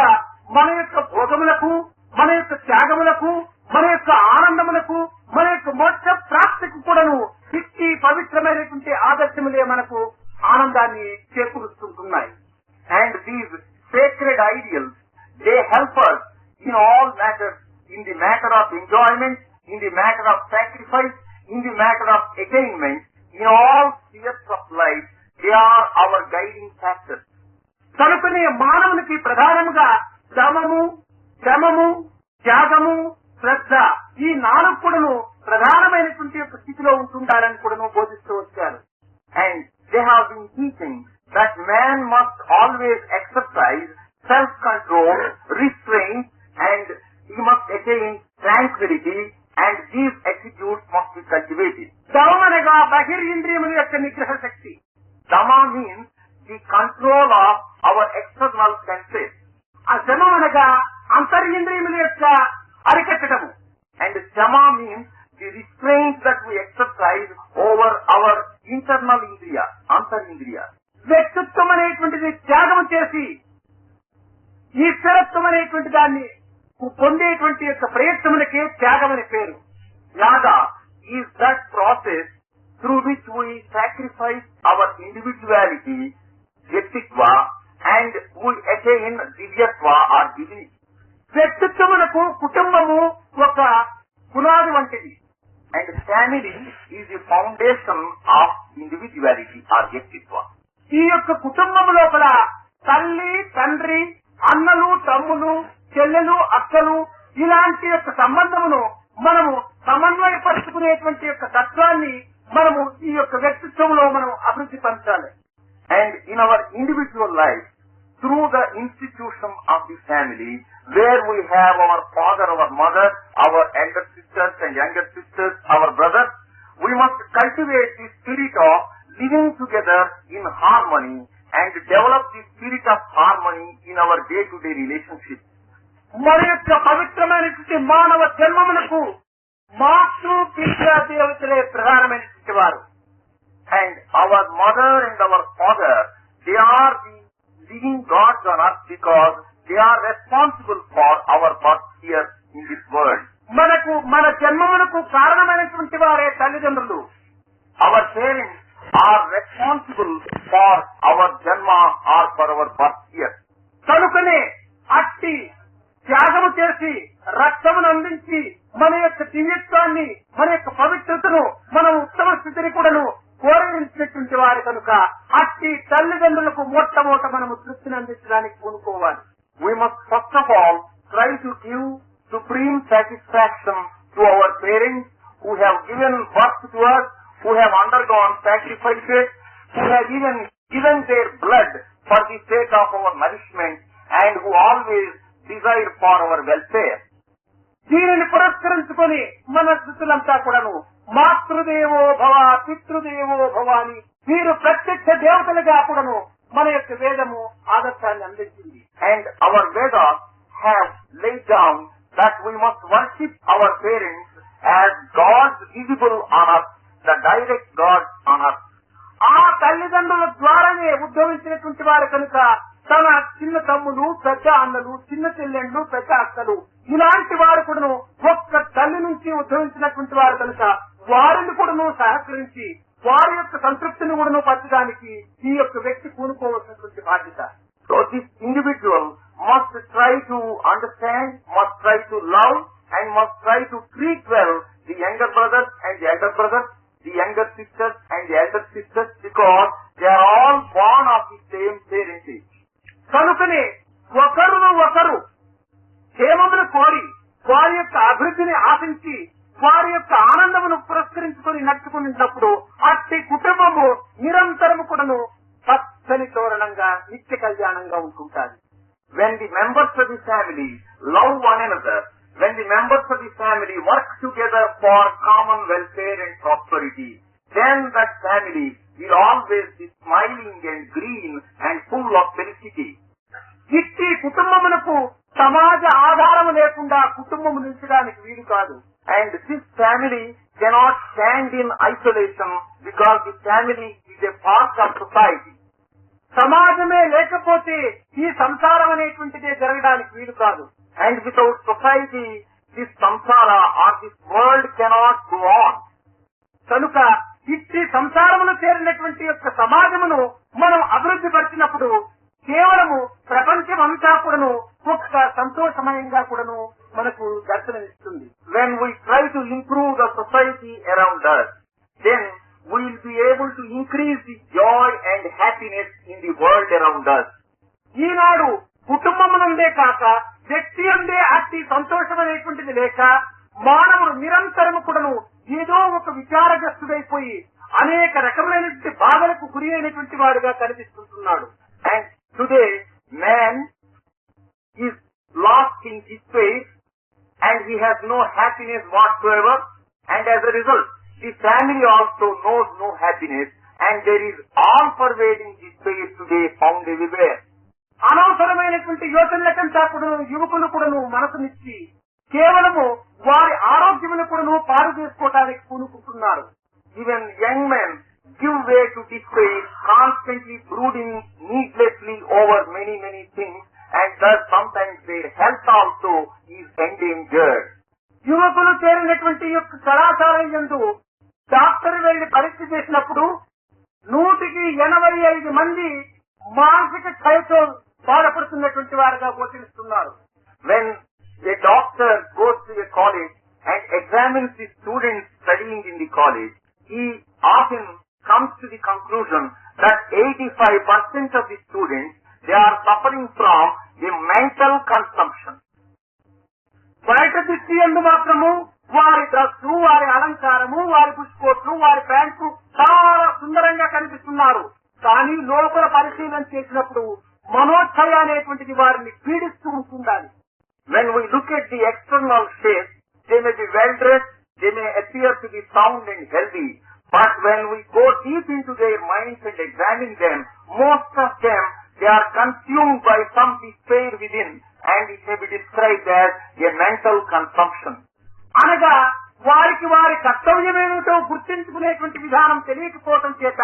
మన యొక్క భోగములకు, మన యొక్క త్యాగములకు, మన యొక్క ఆనందములకు, మన యొక్క మోక్ష ప్రాప్తికి కూడాను ఇట్టి పవిత్రమైనటువంటి ఆదర్శములే మనకు ఆనందాన్ని చేకూరుస్తుంటున్నాయి. And these sacred ideals, they help us in all matters, in the matter of enjoyment, in the matter of sacrifice, in the matter of attainment, in all spheres of life, they are our guiding factors. కనుకనే మానవునికి ప్రధానముగా దమము, శమము, త్యాగము, శ్రద్ధ ఈ నాలుగు కూడాను ప్రధానమైనటువంటి యొక్క స్థితిలో ఉంటుండాలని కూడాను బోధిస్తూ వచ్చారు. And they have been teaching that man must always exercise self-control, restraint, and he must attain tranquility, and these attitudes must be cultivated. దమమనగా బహిరింద్రియముల యొక్క నిగ్రహ శక్తి. Dhamma means the control of our external senses. ఆ శమమనగా అంతరింద్రియముల యొక్క అరికట్టడము. And Shama means the restraint that we exercise over our internal indriya, antarindriya. వ్యక్తిత్వం అనేటువంటిది త్యాగం చేసి ఈశ్వరత్వం అనేటువంటి దాన్ని పొందేటువంటి యొక్క ప్రయత్నములకే త్యాగం అనే పేరు. Yaga is that process through which we sacrifice our individuality, Vyaktitva, and we attain Divyatva or divinity. వ్యక్తిత్వములకు కుటుంబము ఒక పునాది వంటిది. And family is the foundation of individuality or Vyaktitva. ఈ యొక్క కుటుంబము లోపల తల్లి, తండ్రి, అన్నలు, తమ్ములు, చెల్లెలు, అక్కలు ఇలాంటి యొక్క సంబంధమును మనము సమన్వయపరుచుకునేటువంటి యొక్క తత్వాన్ని మనము ఈ యొక్క వ్యక్తిత్వంలో మనం అభివృద్ధి పరచాలి. And in our individual life, through the institution of the family, where we have our father, our mother, our elder sisters and younger sisters, our brothers, we must cultivate the spirit of living together in harmony and develop the spirit of harmony in our day-to-day relationships. మన యొక్క పవిత్రమైనటువంటి మానవ జన్మమునకు మాతృ పితృ దేవతలే ప్రధానమైనటువంటి వారు. And our mother and our father, they are the living gods on earth because they are responsible for our birth here in this world. మనకు మన జన్మమునకు కారణమైనటువంటి వారే తల్లిదండ్రులు. Our parents are responsible for our janma or for our birth here. కనుకనే అట్టి త్యాగము చేసి రక్తమును అందించి మన యొక్క దివ్యత్వాన్ని, మన యొక్క పవిత్రతను, మన ఉత్తమ స్థితిని కూడాను కోరించినటువంటి వారు కనుక అట్టి తల్లిదండ్రులకు మొట్టమొదట మనము తృప్తిని అందించడానికి పూనుకోవాలి. We must first of all try to give supreme satisfaction to our parents who have given birth to us, who have undergone sacrifices, who have even given their blood for the sake of our nourishment and who always desire for our welfare. దీనిని పురస్కరించుకొని మన స్థితులంతా కూడాను మాతృదేవో భవ పితృదేవో భవ అని వీరు ప్రత్యక్ష దేవతలుగా కూడాను మన యొక్క వేదము ఆదర్శాన్ని అందించింది. And our Vedas have laid down that we must worship our parents as gods visible on earth, the direct gods on earth. ఆ తల్లిదండ్రుల ద్వారానే ఉద్భవించినటువంటి వారు కనుక తన చిన్న తమ్ములు, పెద్ద అన్నలు, చిన్న చెల్లెండ్లు, పెద్ద అక్కలు ఇలాంటి వారు కూడాను ఒక్క తల్లి నుంచి ఉద్భవించినటువంటి వారు కనుక వారిని కూడాను సహకరించి వారి యొక్క సంతృప్తిని కూడాను పరచడానికి ఈ యొక్క వ్యక్తి పూనుకోవాల్సినటువంటి బాధ్యత. So this individual must try to understand, must try to love and must try to treat well the younger brothers and the elder brothers, the younger sisters and the elder sisters because they are all born of the same parentage. కనుకనే ఒకరును ఒకరు క్షేమమును కోరి వారి యొక్క అభివృద్ధిని ఆశించి వారి యొక్క ఆనందమును పురస్కరించుకొని నడుచుకున్నప్పుడు అట్టి కుటుంబము నిరంతరము కూడాను పచ్చని తోరణంగా నిత్య కళ్యాణంగా ఉంటుంటారు. When the members of the family love one another, when the members of the family work together for common welfare and prosperity, then that family will always be smiling and green and full of felicity. ఇట్టి కుటుంబమునకు సమాజ ఆధారము లేకుండా కుటుంబము నిలిచడానికి వీలు కాదు. And this family cannot stand in isolation because the family is a part of society. సమాజమే లేకపోతే ఈ సంసారం అనేటువంటిదే జరగడానికి వీలు కాదు. And without society, this samsara or this world cannot go on. కనుక ఇట్టి సంసారమును చేరినటువంటి యొక్క సమాజమును మనం అభివృద్ధి పరిచినప్పుడు కేవలము ప్రపంచం అంతా కూడాను ఒక్క సంతోషమయంగా కూడాను మనకు దర్శనమిస్తుంది. When we try to improve the society around us, then we will be able to increase the joy and happiness in the world around us. ఈనాడు కుటుంబమునందే కాక వ్యక్తి అందే అట్టి సంతోషం అనేటువంటిది లేక మానవుడు నిరంతరము కూడాను ఏదో ఒక విచారగ్రస్తుడైపోయి అనేక రకములైనటువంటి బాధలకు గురి అయినటువంటి వాడుగా కనిపిస్తుంటున్నాడు. And today, man is lost in despair and he has no happiness whatsoever, and as a result, the family also knows no happiness, and there is all-pervading despair today found everywhere. అనవసరమైనటువంటి యోచనలకంతా కూడాను యువకులు కూడాను మనసునిచ్చి కేవలము వారి ఆరోగ్యమును కూడాను పాడు చేసుకోవడానికి పూనుకుంటున్నారు. Even young men give way to despair, constantly brooding needlessly over many things, and thus sometimes their health also is endangered. యువకులు చేరినటువంటి యొక్క కళాశాల యందు డాక్టర్ వెళ్లి పరీక్ష చేసినప్పుడు 185 మంది మానసిక క్షయంతో బాధపడుతున్నటువంటి వారుగా గోచరిస్తున్నారు. When a doctor goes to a college and examines the students studying in the college, he often comes to the conclusion that 85% of the students, they are suffering from a mental consumption. బయట దృష్టి యందు మాత్రము వారి dress, వారి అలంకారము, వారి బుష్కోట్లు, వారి pant చాలా సుందరంగా కనిపిస్తున్నారు. కానీ లోపల పరిశీలన చేసినప్పుడు మనోక్షయ అనేటువంటిది వారిని పీడిస్తూ ఉంటుండాలి. When we look at the external shape, they may be well dressed, they may appear to be sound and healthy, but when we go deep into their minds and examine them, most of them they are consumed by some despair within, and it may be described as a mental consumption. అనగా వారికి వారి కర్తవ్యమేమిటో గుర్తించుకునేటువంటి విధానం తెలియకపోవటం చేత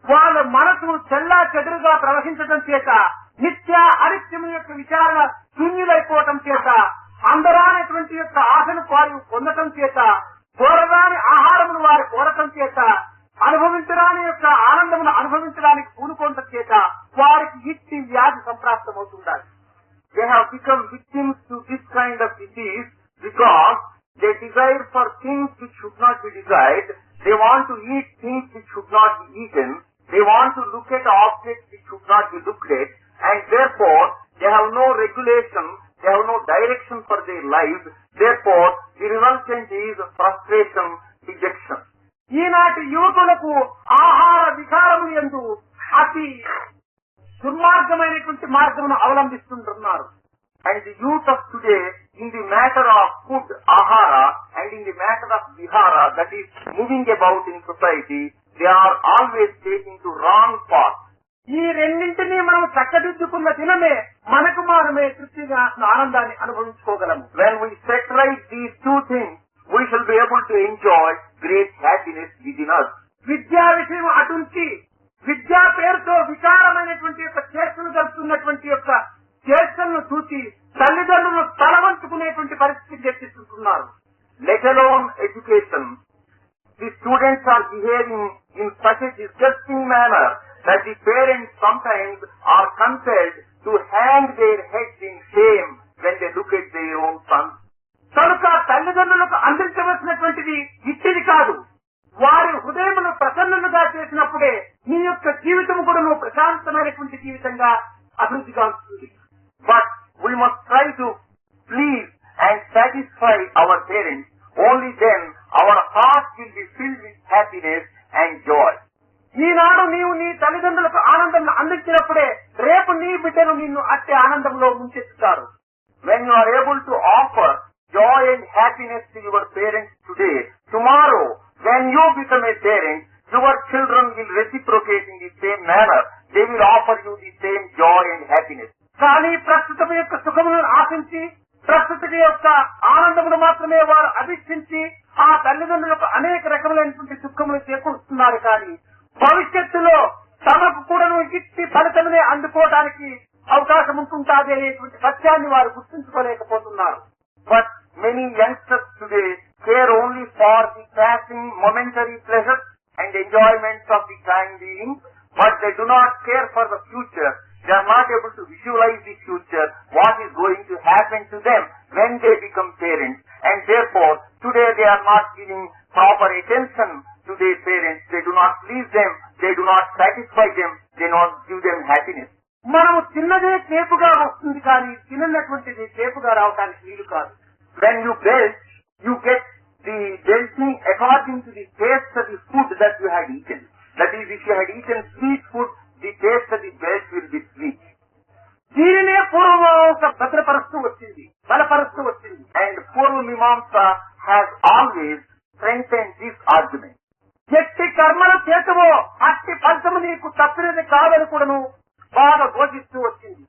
వాళ్ళ మనసు చెల్లా చెదురుగా ప్రవహించడం చేత నిత్య అనిత్యం యొక్క విచారణ శూన్యులైపోవటం చేత అందరానటువంటి యొక్క ఆశను వారు పొందటం చేత కోరగాని ఆహారమును వారు కోరటం చేత అనుభవించడాని యొక్క ఆనందమును అనుభవించడానికి పూనుకోవటం చేత వారికి ఇట్టి వ్యాధి సంప్రాప్తమవుతుండాలి. They have become victims to this kind of disease because they desire for things which should not be desired. They want to eat things which should not be eaten. They want to look at objects which should not be looked at, and therefore they have no regulation, they have no direction for their lives. Therefore, the resultant is frustration, dejection. ఈనాటి యువకులకు ఆహార వికారములు యందు అతి దుర్మార్గమైనటువంటి మార్గమును అవలంబిస్తుంటున్నారు. And the youth of today, in the matter of food, ahara, and in the matter of vihara, that is moving about in society, they are always taking to wrong path. ఈ రెండింటినీ మనం చక్కదిద్దుకున్న దినమే మనకు మనమే తృప్తిగా ఆనందాన్ని అనుభవించుకోగలము. When we set right these two things, we shall be able to enjoy great happiness within us. విద్యా విషయం అటుంచి విద్యా పేరుతో వికారమైనటువంటి యొక్క చేష్టలు జరుపుతున్నటువంటి యొక్క చేష్టలను చూసి తల్లిదండ్రులు తలవంచుకునేటువంటి పరిస్థితికి తెచ్చిస్తున్నారు. Let alone education, the students are behaving in such a disgusting manner that the parents sometimes are compelled to hang their heads in shame when they look at their own sons. కనుక తల్లిదండ్రులకు అందించవలసినటువంటిది ఇట్టిది కాదు. వారి హృదయమును ప్రసన్నులుగా చేసినప్పుడే నీ యొక్క జీవితం కూడా నువ్వు ప్రశాంతమైనటువంటి జీవితంగా అభివృద్ధిగా ఉంటుంది. But we must try to please and satisfy our parents. Only then our hearts will be filled with happiness and joy. ఈనాడు నీవు నీ తల్లిదండ్రులకు ఆనందం అందించినప్పుడే రేపు నీ బిడ్డను నిన్ను అట్టే ఆనందంలో ముంచెత్తుతారు. When you are able to offer joy and happiness to your parents today, tomorrow when you become a parent, your children will reciprocate in the same manner. They will offer you the same joy and happiness. కానీ ప్రస్తుతం యొక్క సుఖములను ఆశించి ప్రస్తుత యొక్క ఆనందమును మాత్రమే వారు అభిష్టించి ఆ తల్లిదండ్రులకు అనేక రకములైనటువంటి సుఖములు చేకూరుస్తున్నారు. కానీ భవిష్యత్తులో తమకు కూడా ఇట్టి ఫలితమునే అందుకోవడానికి అవకాశం ఉంటుంటాది అనేటువంటి సత్యాన్ని వారు గుర్తించుకోలేకపోతున్నారు. But many youngsters today care only for the passing momentary pleasures and enjoyments of the time being, but they do not care for the future. They are not able to visualize the future, what is going to happen to them when they become parents. And therefore, today they are not giving proper attention to their parents. They do not please them. They do not satisfy them. They do not give them happiness. మనము చిన్నదే చేపుగా వస్తుంది కానీ తిన్నటువంటిది చేపుగా రావడానికి వీలు కాదు. When you belch, you get the belching according to the taste of the food that you had eaten. That is, if you had eaten sweet food, the taste of the belch will be sweet. దీనినే పూర్వమీమాంస భద్రపరుస్తూ వచ్చింది, బలపరుస్తూ వచ్చింది. And Purvamimamsa has always strengthened this argument. ఎట్టి కర్మలు చేతువో అట్టి ఫలితము నీకు తప్పినది కాదని కూడాను బాగా ఘోషిస్తూ వచ్చింది.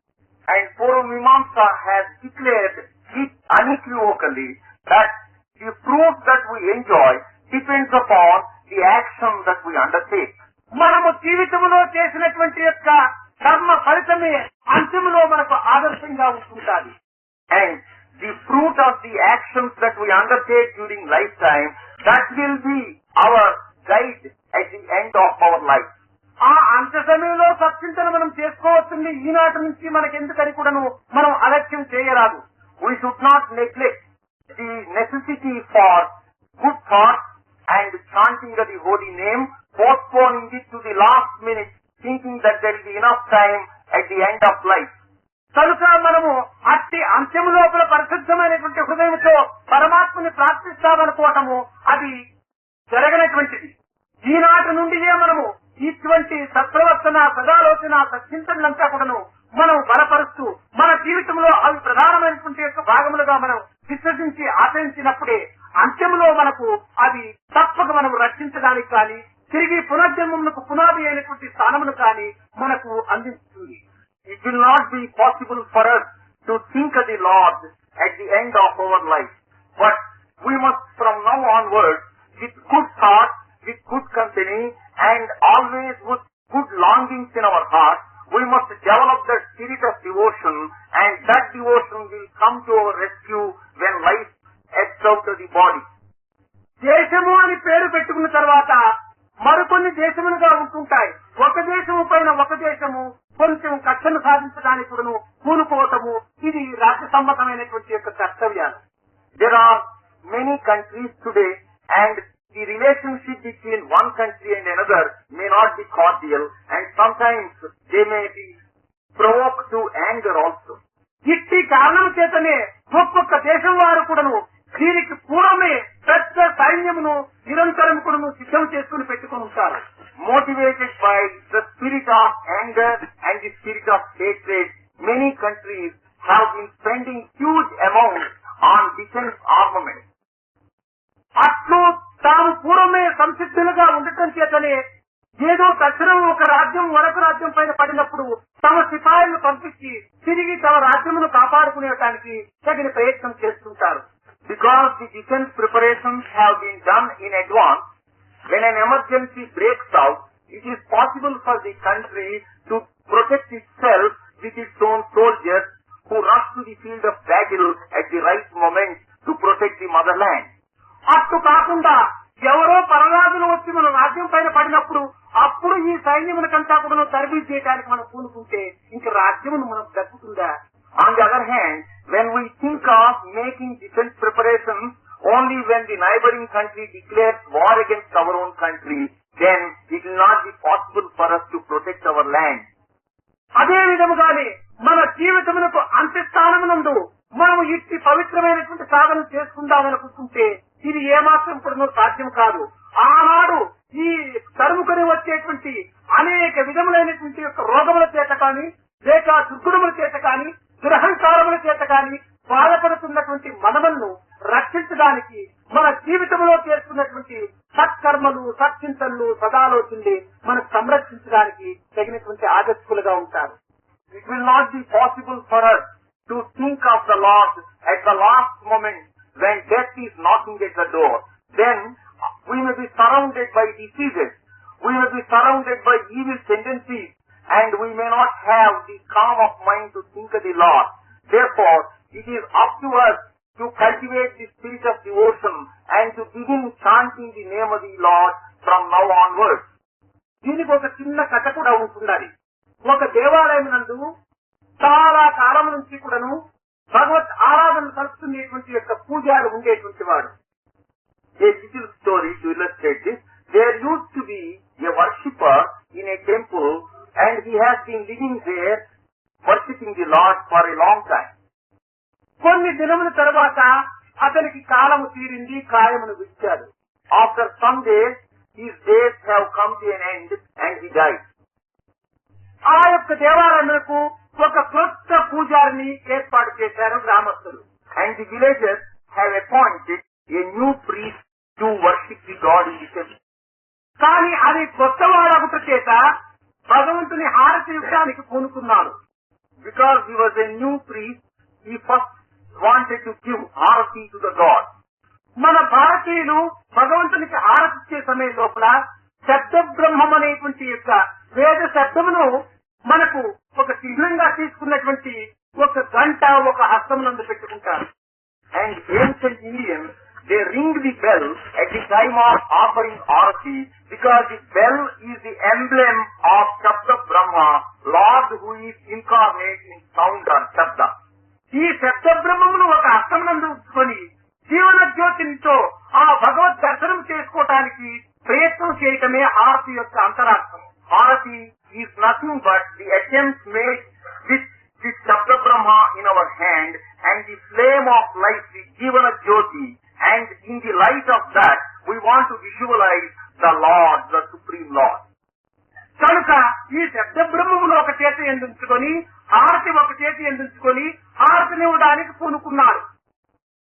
And Purvamimamsa has declared it unequivocally that the fruit that we enjoy depends upon the action that we undertake. మనము జీవితంలో చేసినటువంటి యొక్క కర్మ ఫలితమే అంతిమలో మనకు ఆదర్శంగా ఉంటుంటాది. And the fruit of the actions that we undertake during lifetime, that will be our guide at the end of our life. ఆ అంత్య సమయంలో సత్చింతన మనం చేసుకోవచ్చుంది. ఈనాటి నుంచి మనకెందుకని కూడాను మనం అలక్ష్యం చేయరాదు. We should not neglect the necessity for good thoughts and chanting of the holy name, postponing it to the last minute, thinking that there will be enough time at the end of life. కనుక మనము అట్టి అంత్యం లోపల పరిశుద్ధమైనటువంటి హృదయంతో పరమాత్మని ప్రార్థిస్తామనుకోవటము అది జరగనటువంటిది. ఈనాటి నుండియే మనము ఇటువంటి సత్ప్రవర్తన, సదాలోచన, సత్చింతనంతా కూడాను మనం బలపరుస్తూ మన జీవితంలో అవి ప్రధానమైనటువంటి యొక్క భాగములుగా మనం విశ్వసించి ఆచరించినప్పుడే అంత్యంలో మనకు అది తప్పక మనం రక్షించడానికి కానీ తిరిగి పునర్జన్మమునకు పునాది అయినటువంటి స్థానమును కానీ మనకు అందిస్తుంది. It will not be possible for us to think of the Lord at the end of our life. But we must from now onwards, with good thoughts, with good company, and always with good longings in our heart, we must develop that spirit of devotion, and that devotion will come to our rescue when life ebbs out of the body. దేశము అని పేరు పెట్టుకున్న తర్వాత మరికొన్ని దేశములుగా ఉంటుంటాయి. ఒక దేశము పైన ఒక దేశము కొంచెం కక్షను సాధించడానికి కూడాను పూనుకోవటము, ఇది రాజ్య సమ్మతమైనటువంటి యొక్క కర్తవ్యాలు. There are many countries today, and the relationship between one country and another may not be cordial, and sometimes they may be provoked to anger also. ఇట్టి కారణం చేతనే ఒక్కొక్క దేశం వారు కూడాను దీనికి పూర్వమే పెద్ద సైన్యమును నిరంతరం కూడాను సిద్ధం చేసుకుని పెట్టుకుని ఉంటారు. Motivated by the spirit of anger and the spirit of hatred, many countries have been spending huge amounts on defense armament. అట్లు తాము పూర్వమే సంసిద్ధులుగా ఉండటం చేతనే ఏదో తక్షణం ఒక రాజ్యం మరొక రాజ్యం పైన పడినప్పుడు తమ సిపాయిలను పంపించి తిరిగి తమ రాజ్యమును కాపాడుకునేటానికి తగిన ప్రయత్నం చేస్తుంటారు. Because the defense preparations have been done in advance, when an emergency breaks out, it is possible for the country to protect itself with its own soldiers who rush to the field of battle at the right moment to protect the motherland. అట్లు కాకుండా ఎవరో పరరాజులు వచ్చి మన రాజ్యం పైన పడినప్పుడు అప్పుడు ఈ సైన్యమునకంతా కూడా తరబీ చేయడానికి మనం పూనుకుంటే ఇంక రాజ్యమును మనకు దక్కుతుందా? On the other hand, when we think of making defense preparations only when the neighboring country declares war against our own country, then it will not be possible for us to protect our land. అదే విధముగానే మన జీవితమునకు అంత్యస్థానమునందు మనము ఇట్టి పవిత్రమైనటువంటి సాధన చేసుకుందామనుకుంటే ఇది ఏమాత్రం కూడా సాధ్యం కాదు. ఆనాడు ఈ తరుముకొని వచ్చేటువంటి అనేక విధములైనటువంటి యొక్క రోగముల చేత కానీ, లేక దుర్గుణముల చేత కానీ, దురహంకారముల చేత కానీ బాధపడుతున్నటువంటి మనములను రక్షించడానికి మన జీవితంలో చేసుకున్నటువంటి సత్కర్మలు, సత్చింతనలు, సదాలోచనలు మనకు సంరక్షించడానికి తగినటువంటి ఆదర్శకులుగా ఉంటారు. It will not be possible for us to think of the Lord at the last moment when death is knocking at the door. Then we may be surrounded by diseases, we may be surrounded by evil tendencies, and we may not have the calm of mind to think of the Lord. Therefore, it is up to us to cultivate the spirit of devotion and to begin chanting the name of the Lord from now onwards. దీనికి ఒక చిన్న కథ కూడా ఉంటున్నది. ఒక దేవాలయం నందు చాలా కాలం నుంచి కూడాను భగవత్ ఆరాధన కలుపుతున్నటువంటి యొక్క పూజారు ఉండేటువంటి వాడు. A little story to illustrate this. There used to be a worshipper in a temple, and he has been living there worshipping the Lord for a long time. కొన్ని దినముల తర్వాత అతనికి కాలము తీరింది, కాయమును విడిచాడు. After some days, his days have come to an end and he died. ఆ యొక్క దేవాలయములకు ఒక క్రొత్త పూజారిని ఏర్పాటు చేశారు గ్రామస్తులు. And the villagers have appointed a new priest to worship the God in the temple. కానీ అది కొత్త వాడగుట చేత భగవంతుని హారతి ఇవ్వడానికి పూనుకున్నాడు. Because he was a new priest, he first wanted to give harati to the God. మన భారతీయులు భగవంతునికి హారతి ఇచ్చే సమయం లోపల శబ్ద బ్రహ్మం అనేటువంటి యొక్క వేద శబ్దమును మనకు ఒక చిహ్నంగా తీసుకున్నటువంటి ఒక గంట ఒక హస్తమునందు పెట్టుకుంటారు. And ancient Indians, they ring the bell at the time of offering arati because the bell is the emblem of Shabda Brahma, Lord who is incarnate in sound or Shabda. ఈ శబ్ద బ్రహ్మమును ఒక హస్తమునందు ఉంచుకొని జీవన జ్యోతితో ఆ భగవద్ దర్శనం చేసుకోవటానికి ప్రయత్నం చేయటమే హారతి యొక్క అంతరార్థం. Harati is nothing but the attempts made with this Shabda Brahma in our hand and the flame of light, the Jivana Jyoti, and in the light of that we want to visualize the Lord, the Supreme Lord. కనుక ఈ శబ్ద బ్రహ్మమును ఒక చేతి ఎందుకొని హారతి ఒక చేతి ఎందుకొని హారతినివ్వడానికి పూనుకున్నాడు.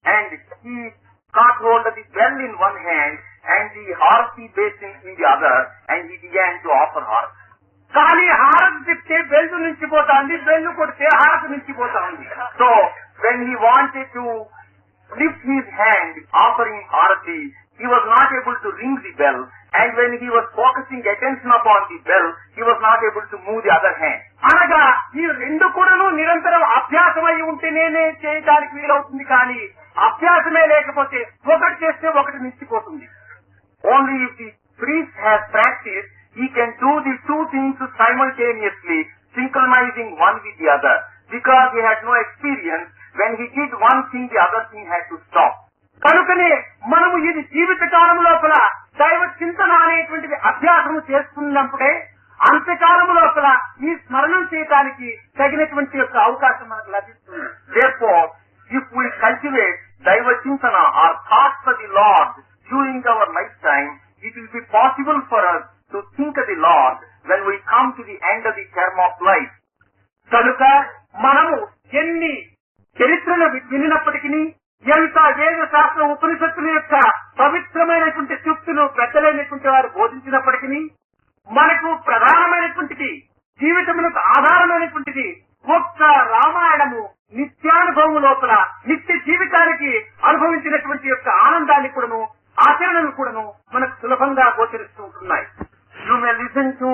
And he caught hold of the bell in one hand and the harati basin in the other, and he began to offer harati. కానీ హారతి తిప్పే బెల్లు నుంచి పోతాంది, బెల్లు కొడితే హారతి నుంచి పోతాంది. So, when he wanted to lift his hand offering arati, he was not able to ring the bell, and when he was focusing attention upon the bell, he was not able to move the other hand. అనగా ఈ రెండు కూడాను నిరంతరం అభ్యాసమై ఉంటేనే చేయడానికి వీలవుతుంది, కానీ అభ్యాసమే లేకపోతే ఒకటి చేస్తే ఒకటి నిలిచిపోతుంది. Only if the priest has practice, he can do the two things simultaneously, synchronizing one with the other. Because he had no experience, when he did one thing, the other thing had to stop. కనుకనే మనము ఇది జీవిత కాలం లోపల దైవ చింతన అనేటువంటిది అభ్యాసము చేసుకున్నప్పుడే అంత్యకాలము లోపల ఈ స్మరణం చేయడానికి తగినటువంటి యొక్క అవకాశం మనకు లభిస్తుంది. Therefore, if we cultivate Daiva Chintana or thoughts for the Lord during our lifetime, it will be possible for us to think of the Lord when we come to the end of the term of life. కనుక మనము ఎన్ని చరిత్రలు వినినప్పటికీ, ఎంత వేద శాస్త్ర ఉపనిషత్తుల యొక్క పవిత్రమైనటువంటి సూక్తులు పెద్దలైనటువంటి వారు బోధించినప్పటికీ, మనకు ప్రధానమైనటువంటిది జీవితములకు ఆధారమైనటువంటిది ఒక్క రామాయణము నిత్యానుభవం లోపల నిత్య జీవితానికి అనుభవించినటువంటి యొక్క ఆనందాన్ని కూడాను ఆచరణను కూడాను మనకు సులభంగా గోచరిస్తూ ఉంటున్నాయి. You may listen to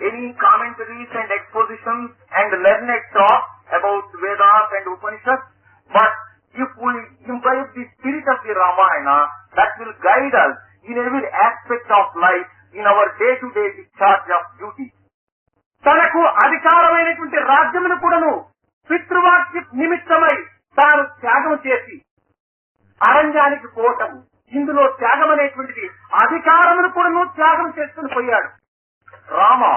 any commentaries and expositions and learned talk about Vedas and Upanishads, but if we imbibe the spirit of the Ramayana, that will guide us in every aspect of life in our day-to-day discharge of duty. తనకు అధికారమైనటువంటి రాజ్యమును కూడాను పితృవాక్య నిమిత్తమై తాను త్యాగం చేసి అరణ్యానికి పోవటము, ఇందులో త్యాగం అనేటువంటిది అధికారమును కూడాను త్యాగం చేసుకుని పోయాడు. Rama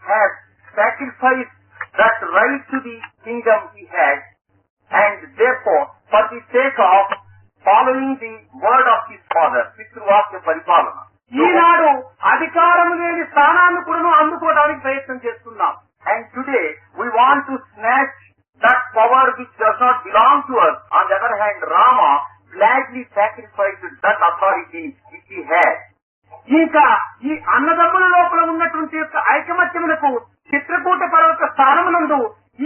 had sacrificed that right to the kingdom he had, and therefore, for the sake of following the word of his father, Pitruvakya Paripalana. ఈనాడు అధికారము లేని స్థానాన్ని కూడాను అందుకోవడానికి ప్రయత్నం చేస్తున్నాం. And today, we want to snatch that power which does not belong to us. On the other hand, Rama gladly sacrificed that authority which he had. ఇంకా ఈ అన్నదమ్ముల లోపల ఉన్నటువంటి యొక్క ఐకమత్యములకు చిత్రకూట పర్వత స్థానమునందు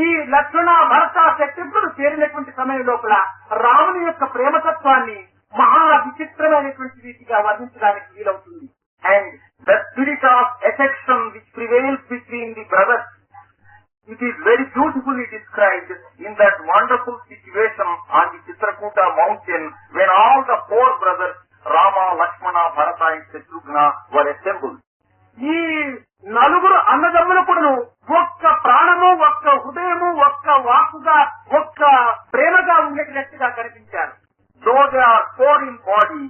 ఈ లక్ష్మణ భరత శత్రుఘ్నులు చేరినటువంటి సమయం లోపల రాముని యొక్క ప్రేమతత్వాన్ని మహా విచిత్రమైనటువంటి రీతిగా వర్ణించడానికి వీలవుతుంది. And the spirit of affection which prevails between the brothers, it is very beautifully described in that wonderful situation on the Chitrakuta mountain when all the four brothers, Rama, Lakshmana, Bharata and Shatrughna were assembled. ఈ నలుగురు అన్నదమ్ములు కూడాను ఒక్క ప్రాణము, ఒక్క హృదయము, ఒక్క వాక్కుగా, ఒక్క ప్రేమగా ఉండేటట్టుగా కనిపించారు. Though they are four in body,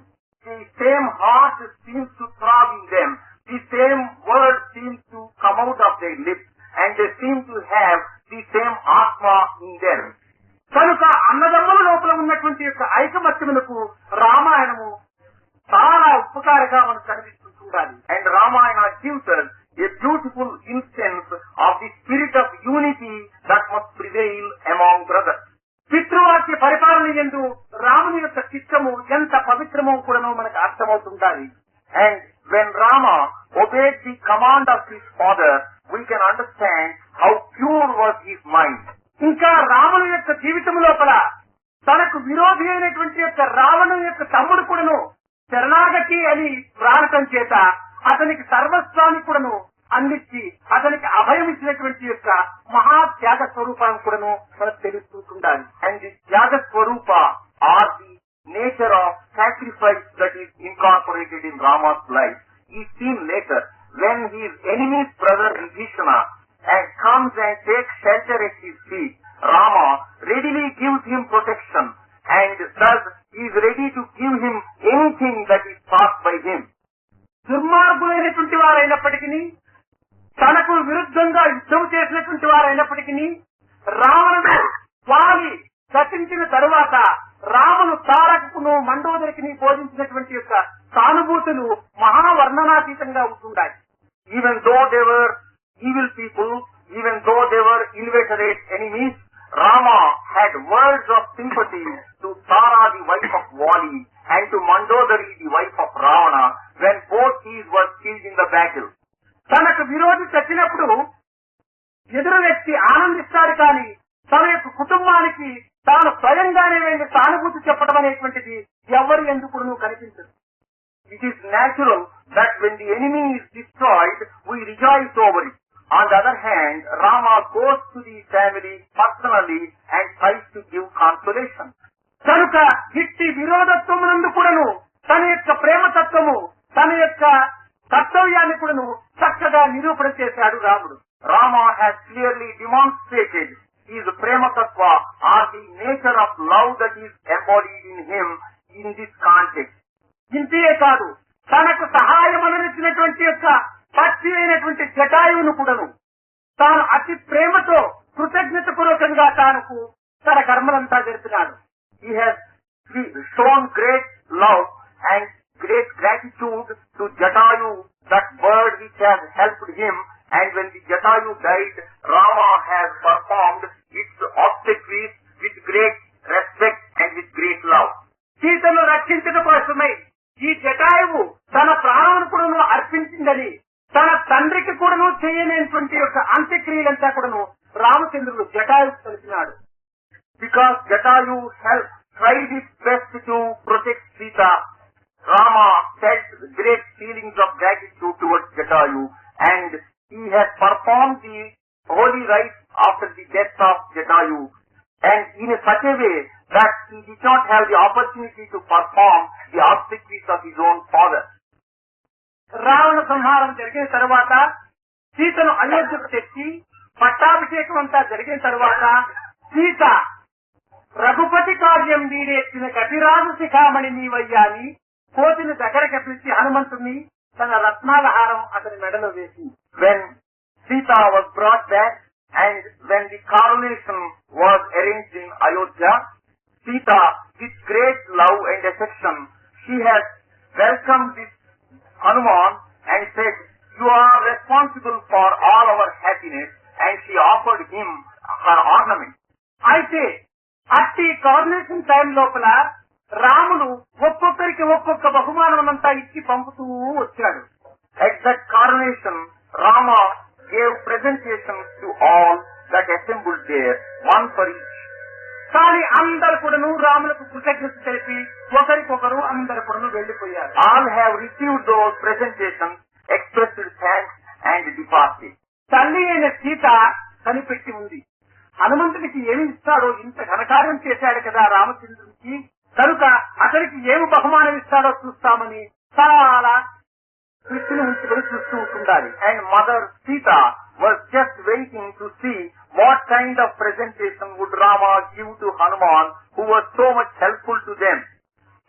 the same heart seems to throb in them, the same word seems to come out of their lips, and they seem to have the same Atma in them. కనుక అన్నదమ్ముల లోపల ఉన్నటువంటి యొక్క ఐకమత్యములకు రామాయణము చాలా ఉపకారంగా మనకు కనిపిస్తుండాలి. And Ramayana gives us a beautiful instance of the spirit of unity that must prevail among brothers. పితృవాక్య పరిపాలన యందు రాముని యొక్క చిత్తము ఎంత పవిత్రమో కూడాను మనకు అర్థమవుతుండాలి. And when Rama obeyed the command of his father, we can understand how pure was his mind. ఇంకా రాముని యొక్క జీవితం లోపల తనకు విరోధి అయినటువంటి యొక్క రావణుని యొక్క తమ్ముడు కూడాను శరణాగతి అని ప్రార్థన చేత అతనికి సర్వస్వాన్ని కూడాను అందించి అతనికి అభయం ఇచ్చినటువంటి యొక్క మహా త్యాగ స్వరూపాన్ని కూడాను మనకు తెలుస్తుండాలి. And the Tyaga Swarupa or the nature of sacrifice that is incorporated in Rama's life is seen later when his enemy's brother Vibhishana and comes and takes shelter at his feet. Rama readily gives him protection and thus is ready to give him anything that is passed by him. దుర్మార్గులైనటువంటి వారైనప్పటికీ, తనకు విరుద్ధంగా యుద్ధం చేసినటువంటి వారైనప్పటికీ రావణుడు వాలి గతించిన తరువాత రామును తారకును మండోదరికి బోధించినటువంటి యొక్క సానుభూతులు మహావర్ణనాతీతంగా ఉంటున్నాయి. Even though they were evil people, even though they were inveterate enemies, Rama had words of sympathy to Tara, the wife of Vali, and to Mandodari, the wife of Ravana, when both these were killed in the battle. తనకు విరోధి చచ్చినప్పుడు ఎదురు వ్యక్తి ఆనందిస్తాడు కానీ తన యొక్క కుటుంబానికి తాను స్వయంగానే వెళ్ళి సానుభూతి చెప్పడం అనేటువంటిది ఎవరు ఎందుకు కనిపించదు. It is natural that when the enemy is destroyed, we rejoice over it. On the other hand, Rama goes to the family personally and tries to give consolation. కనుక ఇట్టి విరోధత్వమునందు కూడాను తన యొక్క ప్రేమతత్వము, తన యొక్క కర్తవ్యాన్ని కూడాను చక్కగా నిరూపణ చేశాడు రాముడు. Rama has clearly demonstrated his prema tattva or the nature of love that is embodied in him in this context. ఇంతే కాదు, తనకు సహాయం అందించినటువంటి యొక్క పక్షి అయినటువంటి జటాయువును కూడాను తాను అతి ప్రేమతో కృతజ్ఞత పూర్వకంగా తానుకు తన కర్మలంతా జరిపినాడు. He has shown great love and great gratitude to Jatayu, that bird which has helped him, and when the Jatayu died, Rama has performed its obsequies with great respect and with great love. సీతను రక్షించడం కోసమై ఈ జటాయువు తన ప్రాణాలను కూడాను అర్పించిందని తన తండ్రికి కూడాను చేయలేనటువంటి యొక్క అంత్యక్రియలంతా కూడాను రామచంద్రుడు Jatayu తెలిపినాడు. Because Jatayu tried his best to protect Sita, Rama felt great feelings of gratitude towards Jatayu, and he has performed the holy rites after the death of Jatayu, and in such a way that he did not have the opportunity to perform the obsequies of his own father. Ravana సంహారం జరిగిన తరువాత సీతను అయోధ్యకు తెచ్చి పట్టాభిషేకం అంతా జరిగిన తరువాత సీత రఘుపతి కార్యం వీడేసిన కపిరాజు శిఖామణి నీవయ్యాని కోతిని దగ్గరకు పిలిచి హనుమంతుణ్ణి తన రత్నాల హారం అతని మెడలో వేసింది. When Sita was brought back and when the coronation was arranged in Ayodhya, Sita, with great love and affection, she has welcomed this Hanuman and said, "You are responsible for all our happiness," and she offered him her ornament. అయితే అట్టి కారణేషన్ time లోపల రాముడు ఒక్కొక్కరికి ఒక్కొక్క బహుమానమంతా ఇచ్చి పంపుతూ వచ్చాడు. At that coronation, Rama gave presentations to all that assembled there, one for each. కానీ అందరు కూడాను రాములకు కృతజ్ఞత తెలిపి ఒకరికొకరు అందరు కూడాను వెళ్లిపోయారు. All have received those presentations, expressed thanks and departed. తల్లి అయిన సీత కనిపెట్టి ఉంది. హనుమంతుడికి ఏమి ఇస్తాడో, ఇంత ఘనకార్యం చేశాడు కదా రామచంద్రుడికి, కనుక అతనికి ఏమి బహుమానం ఇస్తాడో చూస్తామని చాలా దృష్టిని ఉంచుకొని చూస్తూ ఉండాలి. And Mother Sita was just waiting to see what kind of presentation would Rama give to Hanuman, who was so much helpful to them.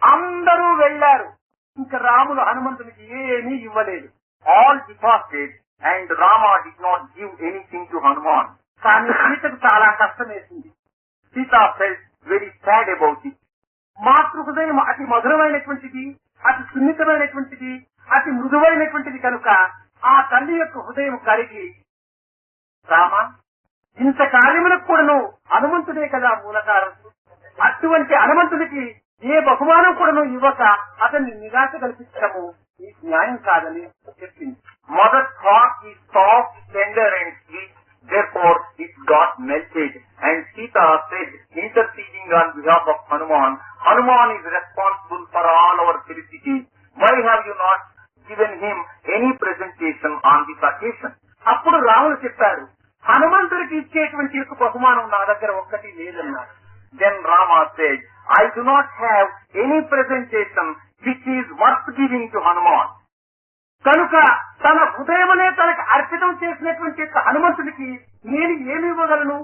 అందరూ వెళ్లారు, ఇంకా రాములు హనుమంతునికి ఏమీ ఇవ్వలేదు. All departed and Rama did not give anything to Hanuman. కానీ సీతకు చాలా కష్టం వేసింది. Sita felt very sad about it. మాతృ హృదయం అతి మధురమైనటువంటిది, అతి సున్నితమైనటువంటిది, అతి మృదువైనటువంటిది కనుక ఆ తల్లి యొక్క హృదయం కరిగి, రామ ఇంత కార్యములకు కూడాను హనుమంతుడే కదా మూలకారం, అటువంటి హనుమంతుడికి ఏ బహుమానం కూడాను ఇవ్వక అతన్ని నిరాశ కల్పించడము ఈ న్యాయం కాదని చెప్పింది. Mother thought he soft, tender and sweet, therefore it got melted, and Sita said, interceding on behalf of Hanuman, Hanuman is responsible for all our felicity. Why have you not given him any presentation on this occasion? అప్పుడు రాముడు చెప్పాడు, హనుమంతుడికి ఇచ్చేటువంటి యొక్క బహుమానం నా దగ్గర ఒక్కటి లేదన్నాడు. Then Rama said, I do not have any presentation which is worth giving to Hanuman. కనుక తన హృదయమనే తనకు అర్పితం చేసినటువంటి యొక్క హనుమంతుడికి నేను ఏమి ఇవ్వగలను?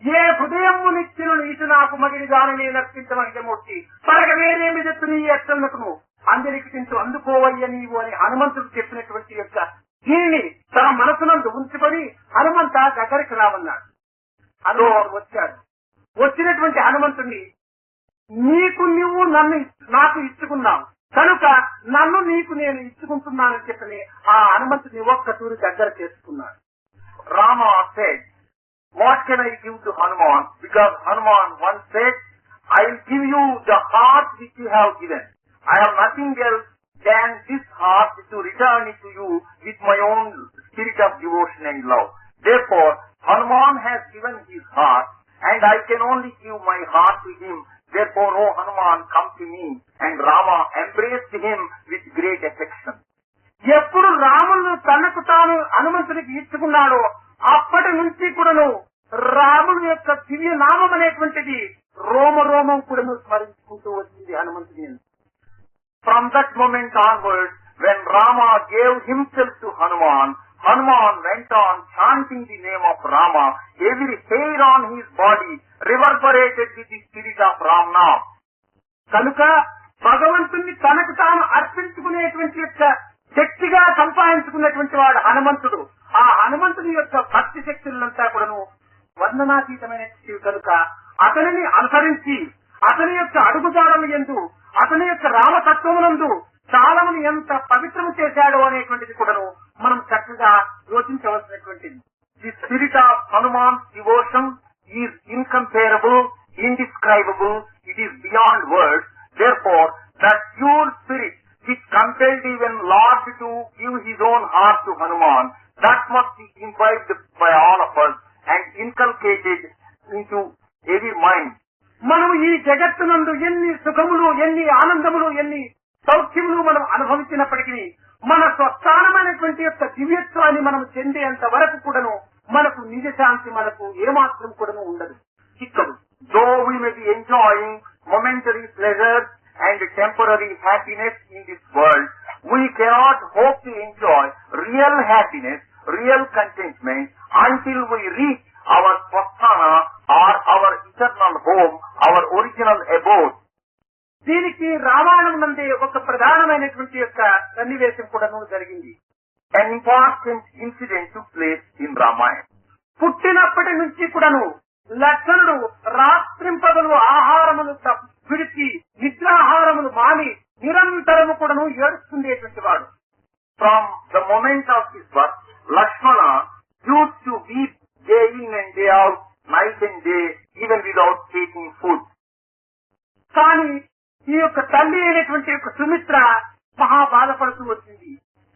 ఏ హృదయమునిచ్చిన నీటి నాకు మగిడి దాని నేను అర్పించమూర్తి పరగ వేరేమి చెప్తు నీ ఎత్తన్నకును అందరికి తింటూ అందుకోవయ్య నీవు అని హనుమంతుడు చెప్పినటువంటి యొక్క దీనిని తన మనసునందు ఉంచుకొని హనుమంత దగ్గరికి రామన్నాడు. హనుమంతుడు వచ్చాడు. వచ్చినటువంటి హనుమంతుడిని నీకు నువ్వు నన్ను నాకు ఇచ్చుకున్నావు కనుక నన్ను నీకు నేను ఇచ్చుకుంటున్నానని చెప్పని ఆ హనుమంతుని ఒక్క తూరి దగ్గర చేసుకున్నాడు. Rama said, what can I give to Hanuman? Because Hanuman once said, I will give you the heart which you have given. I have nothing else than this heart to return it to you with my own spirit of devotion and love. Therefore, Hanuman has given his heart, and I can only give my heart to him. Therefore, O Hanuman, come to me. And Rama embraced him with great affection. ఎప్పుడు రాముడు తనకు తాను హనుమంతునికి ఇచ్చుకున్నాడో అప్పటి నుంచి కూడాను రాముడు యొక్క దివ్య నామం అనేటువంటిది రోమ రోమం కూడాను స్మరించుకుంటూ వచ్చింది హనుమంతుని. From that moment onwards, when Rama gave himself to Hanuman, Hanuman went on chanting the name of Rama. Every hair on his body reverberated with the spirit of Rama. కనుక భగవంతుణ్ణి తనకు తాను అర్పించుకునేటువంటి యొక్క శక్తిగా సంపాదించుకున్నటువంటి వాడు హనుమంతుడు. ఆ హనుమంతుడి యొక్క భక్తి శక్తులంతా కూడాను వర్ణనాతీతమైనటువంటి కనుక అతనిని అనుసరించి అతని యొక్క అడుగుజాడలు యందు అతని యొక్క రామతత్వమునందు చాలమును ఎంత పవిత్రము చేశాడో అనేటువంటిది కూడాను మనం చక్కగా యోచించవలసినటువంటిది. The spirit of Hanuman's devotion is incomparable, indescribable, it is beyond words. Therefore, that pure spirit which compelled even Lord to give his own heart to Hanuman, that must be imbibed by all of us and inculcated into every mind. మనం ఈ జగత్తునందు ఎన్ని సుఖములు, ఎన్ని ఆనందములు, ఎన్ని సౌఖ్యములు మనం అనుభవించినప్పటికీ మన స్వస్థానమైనటువంటి యొక్క దివ్యత్వాన్ని మనం చెందేంత వరకు కూడాను మనకు నిజ శాంతి మనకు ఏమాత్రం కూడాను ఉండదు, చిక్కదు. Though we may be enjoying momentary pleasures and temporary happiness in this world, we cannot hope to enjoy real happiness, real contentment until we reach our swasthana or our eternal home, our original abode. దీనికి రామాయణం నందే ఒక ప్రధానమైనటువంటి యొక్క సన్నివేశం కూడాను జరిగింది. An important incident took place in Ramayana. పుట్టినప్పటి నుంచి కూడాను లక్ష్మణుడు రాత్రింపగలు ఆహారమును విడిచి నిద్రాహారమును మాని నిరంతరము కూడాను ఏడుస్తుండేటువంటి వాడు. From the moment of his birth, Lakshmana used to weep day in and day out, night and day, even without taking food. కానీ ఈ యొక్క తల్లి అయినటువంటి యొక్క సుమిత్ర మహా బాధపడుతూ వచ్చింది.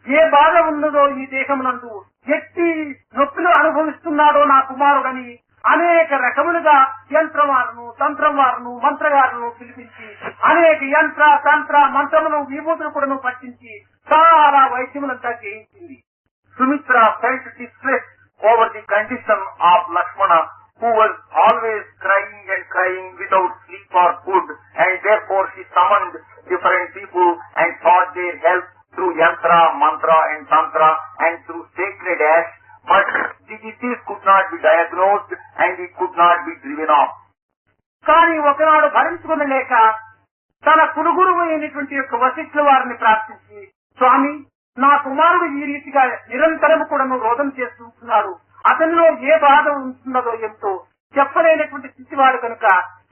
ఏ బాధ ఉన్నదో ఈ దేశమునందు, ఎట్టి నొప్పిలు అనుభవిస్తున్నాడో నా కుమారుడని అనేక రకములుగా యంత్రవారును, తంత్రవారును, మంత్రగారును పిలిపించి అనేక యంత్ర తంత్ర మంత్రములు విభూతులు కూడాను పట్టించి చాలా వైద్యములంతా చేయించింది. Sumitra felt distress over the condition of Lakshmana, who was always crying and crying without sleep or food, and therefore she summoned different people and sought their help through yantra, mantra and tantra and through sacred ash, but the disease could not be diagnosed and it could not be driven off. కానీ ఒకనాడు భరించుకోలేక తన కురుగురువు అయినటువంటి యొక్క వశిష్ఠుల వారిని ప్రార్థించి, స్వామి, నా కుమారుడు ఈ రీతిగా నిరంతరము కూడాను రోదన చేస్తున్నాడు, అతనిలో ఏ బాధ ఉంటున్నదో ఎంతో చెప్పలేనటువంటి స్థితివాడు కనుక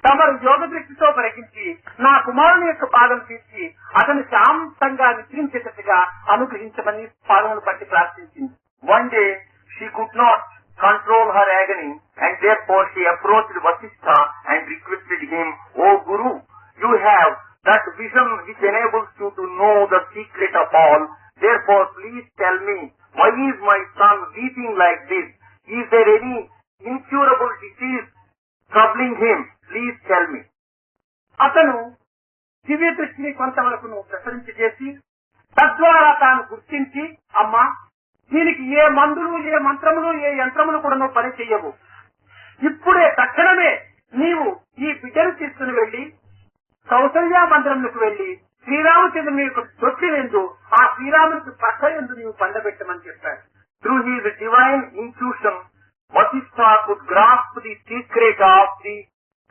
తమరు యోగ దృష్టితో పరిగించి నా కుమారుని యొక్క బాధను తీర్చి అతను శాంతంగా నిద్రించేటట్టుగా అనుగ్రహించమని పాదములు పట్టి ప్రార్థించింది. One day she could not control her agony, and therefore she approached Vasishtha and requested him, O Guru, you have that vision which enables you to know the secret of all. Therefore, please tell me, why is my son weeping like this? Is there any incurable disease troubling him? Please tell me. అతను దివ్య దృష్టిని కొంతవరకు ప్రసరించి చేసి తద్వారా తాను గుర్తించి, అమ్మా, దీనికి ఏ మందులు, ఏ మంత్రములు, ఏ యంత్రములు కూడా పని చెయ్యవు. ఇప్పుడే తక్షణమే నీవు ఈ బిడ్డను తీసుకుని వెళ్లి కౌసల్య మందిరంకు వెళ్లి శ్రీరామచంద్రుని యొక్క దొట్టి ఎందు ఆ శ్రీరామునికి పక్క ఎందు నీవు పండబెట్టమని చెప్పాడు. Through his divine intuition, Vasishtha could grasp the secret of the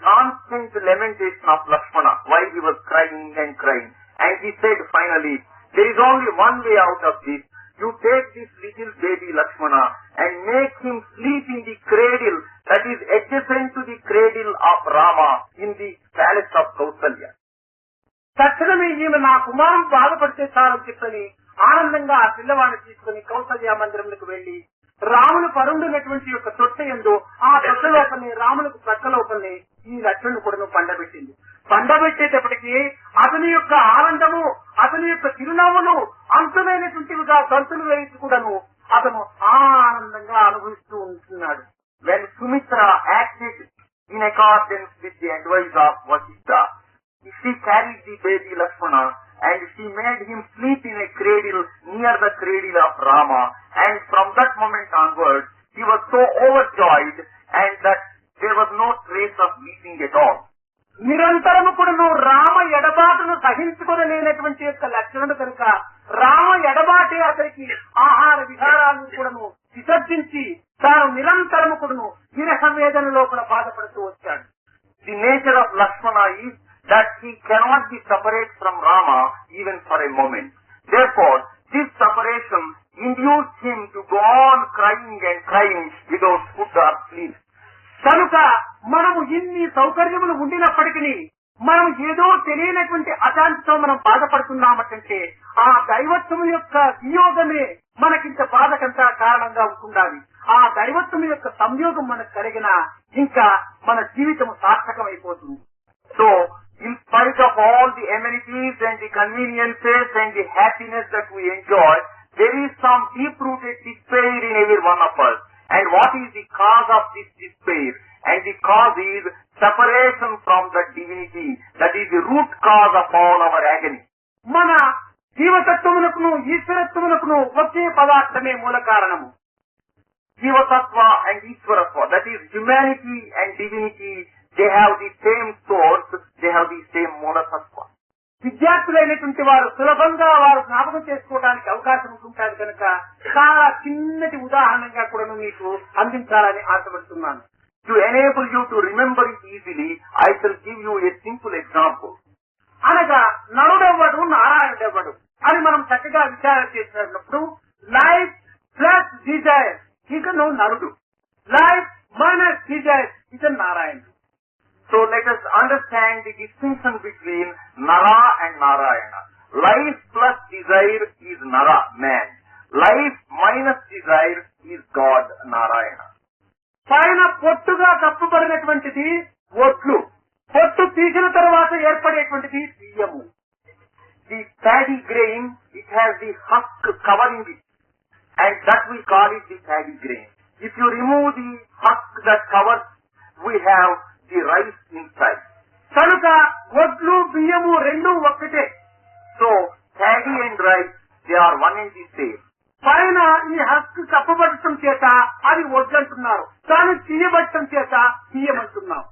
constant lamentation of Lakshmana while he was crying and crying. And he said finally, there is only one way out of this. You take this little baby Lakshmana and make him sleep in the cradle that is adjacent to the cradle of Rama in the palace of Kausalya. తక్షణమే ఈమె నా కుమారుడు బాధపడితే చాలని చెప్పని ఆనందంగా ఆ పిల్లవాడిని తీసుకుని కౌసల్య మందిరంలోకి వెళ్లి రాములు పరుండున్నటువంటి యొక్క తొట్టె యందు ఆ తొట్టె లోపలనే రాములకు ప్రక్క లోపలనే ఈ లక్ష్మణుడు కూడా పండబెట్టింది. పండబెట్టేటప్పటికి అతని యొక్క ఆనందము, అతని యొక్క చిరునవ్వులు అంతమైనటువంటివిగా గంతులు వేసి కూడాను అతను ఆనందంగా అనుభవిస్తూ ఉంటున్నాడు. gardens with the advice of Vasishtha. She carried the baby Lakshmana and she made him sleep in a cradle near the cradle of Rama, and from that moment onwards he was so overjoyed and that there was no trace of weeping at all. నిరంతరము కూడాను రామ ఎడబాటును సహించుకోలేనటువంటి యొక్క లక్షణుడు కనుక రామ ఎడబాటే అతనికి ఆహార విహారాలను కూడాను విసర్జించి తాను నిరంతరము కూడాను విరహ వేదనలో కూడా బాధపడుతూ వచ్చాడు. The nature of Lakshmana is that he cannot be separate from Rama even for a moment. Therefore, this separation induced him to go on crying and crying without food or sleep. కనుక మనము ఇన్ని సౌకర్యములు ఉండినప్పటికీ మనం ఏదో తెలియనటువంటి అశాంతితో మనం బాధపడుతున్నామంటే ఆ దైవత్వము యొక్క వియోగమే మనకింత బాధకంతా కారణంగా ఉంటుండాలి. ఆ దైవత్వము యొక్క సంయోగం మనకు కలిగిన ఇంకా మన జీవితం సార్థకమైపోతుంది. So, in spite of all the amenities and the conveniences and the happiness that we enjoy, there is some deep-rooted despair in every one of us. And what is the cause of this despair? And the cause is separation from the divinity. That is the root cause of all our agony. మన జీవతత్వమునకును ఈశ్వరత్వమునకును ఒకే పదార్థమే మూల కారణము. Jivatatva and Ishwaratva, that is humanity and divinity, they have the same source, they have the same Mula Tattva. విద్యార్థులైనటువంటి వారు సులభంగా వారు జ్ఞాపకం చేసుకోవడానికి అవకాశం ఉంటుంటారు కనుక చాలా చిన్నటి ఉదాహరణగా కూడా మీకు అందించాలని ఆశపడుతున్నాను. To enable you to remember it easily, I shall give you a simple example. అనగా నరుడెవ్వడు నారాయణుడెవ్వడు అని మనం చక్కగా విచారణ చేసినప్పుడు లైఫ్ ప్లస్ డిజైర్ ఇకను నరుడు, లైఫ్ మైనస్ డిజైర్ ఇక నారాయణుడు. So let us understand the distinction between Nara and Narayana. Life plus desire is Nara, man. Life minus desire is God, Narayana. పైన పొట్టుగా కప్పబడినటువంటిది ఒట్లు, పొట్టు తీసిన తర్వాత ఏర్పడేటువంటిది బియ్యము. The paddy grain, it has the husk covering it, and that we call it the paddy grain. If you remove the husk that covers, we have the rice inside. కనుక ఒడ్లు బియ్యము రెండు ఒక్కటే. So, paddy and rice, they are one and the same. పైన ఈ husk కప్పబడటం చేత అది వడ్లంటున్నారు, కానీ తీయబడటం చేత బియ్యమంటున్నాం.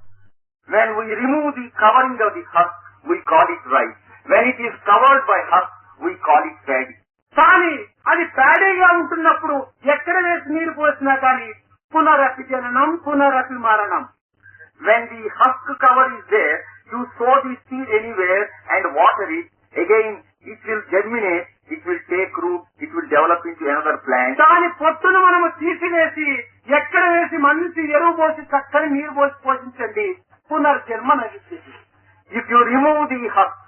When we remove the covering of the husk, we call it rice. When it is covered by husk, we call it paddy. కానీ అది ప్యాడీగా ఉంటున్నప్పుడు ఎక్కడ వేసి నీరు పోసినా కానీ పునరపి జననం పునరపి మరణం. When the husk cover is there, you sow the seed anywhere and water it, again it will germinate, it will take root, it will develop into another plant. దాని పొట్టును మనము తీసివేసి ఎక్కడ వేసి మంచి ఎరువు పోసి చక్కని నీరు పోసి పోషించండి, పునర్జన్మ నడుస్తుంది. If you remove the husk,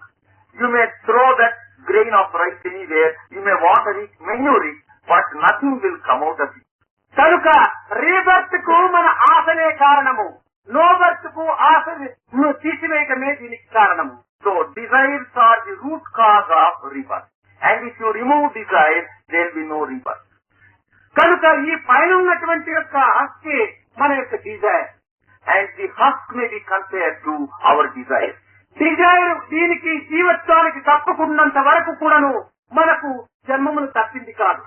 you may throw that grain of rice anywhere, you may water it, manure it, but nothing will come out of it. కనుక రీబర్త్ కు మన ఆశనే కారణము, నో బర్త్ కు ఆశను తీసివేయటమే దీనికి కారణము. So desires are the root cause of rebirth. And if you remove desire, there will be no rebirth. కనుక ఈ పైన ఉన్నటువంటి యొక్క హస్కే మన యొక్క desire. And the husk may be compared to our desire. Desire దీనికి జీవత్వానికి తప్పకున్నంత వరకు కూడాను మనకు జన్మమును తప్పింది కాదు.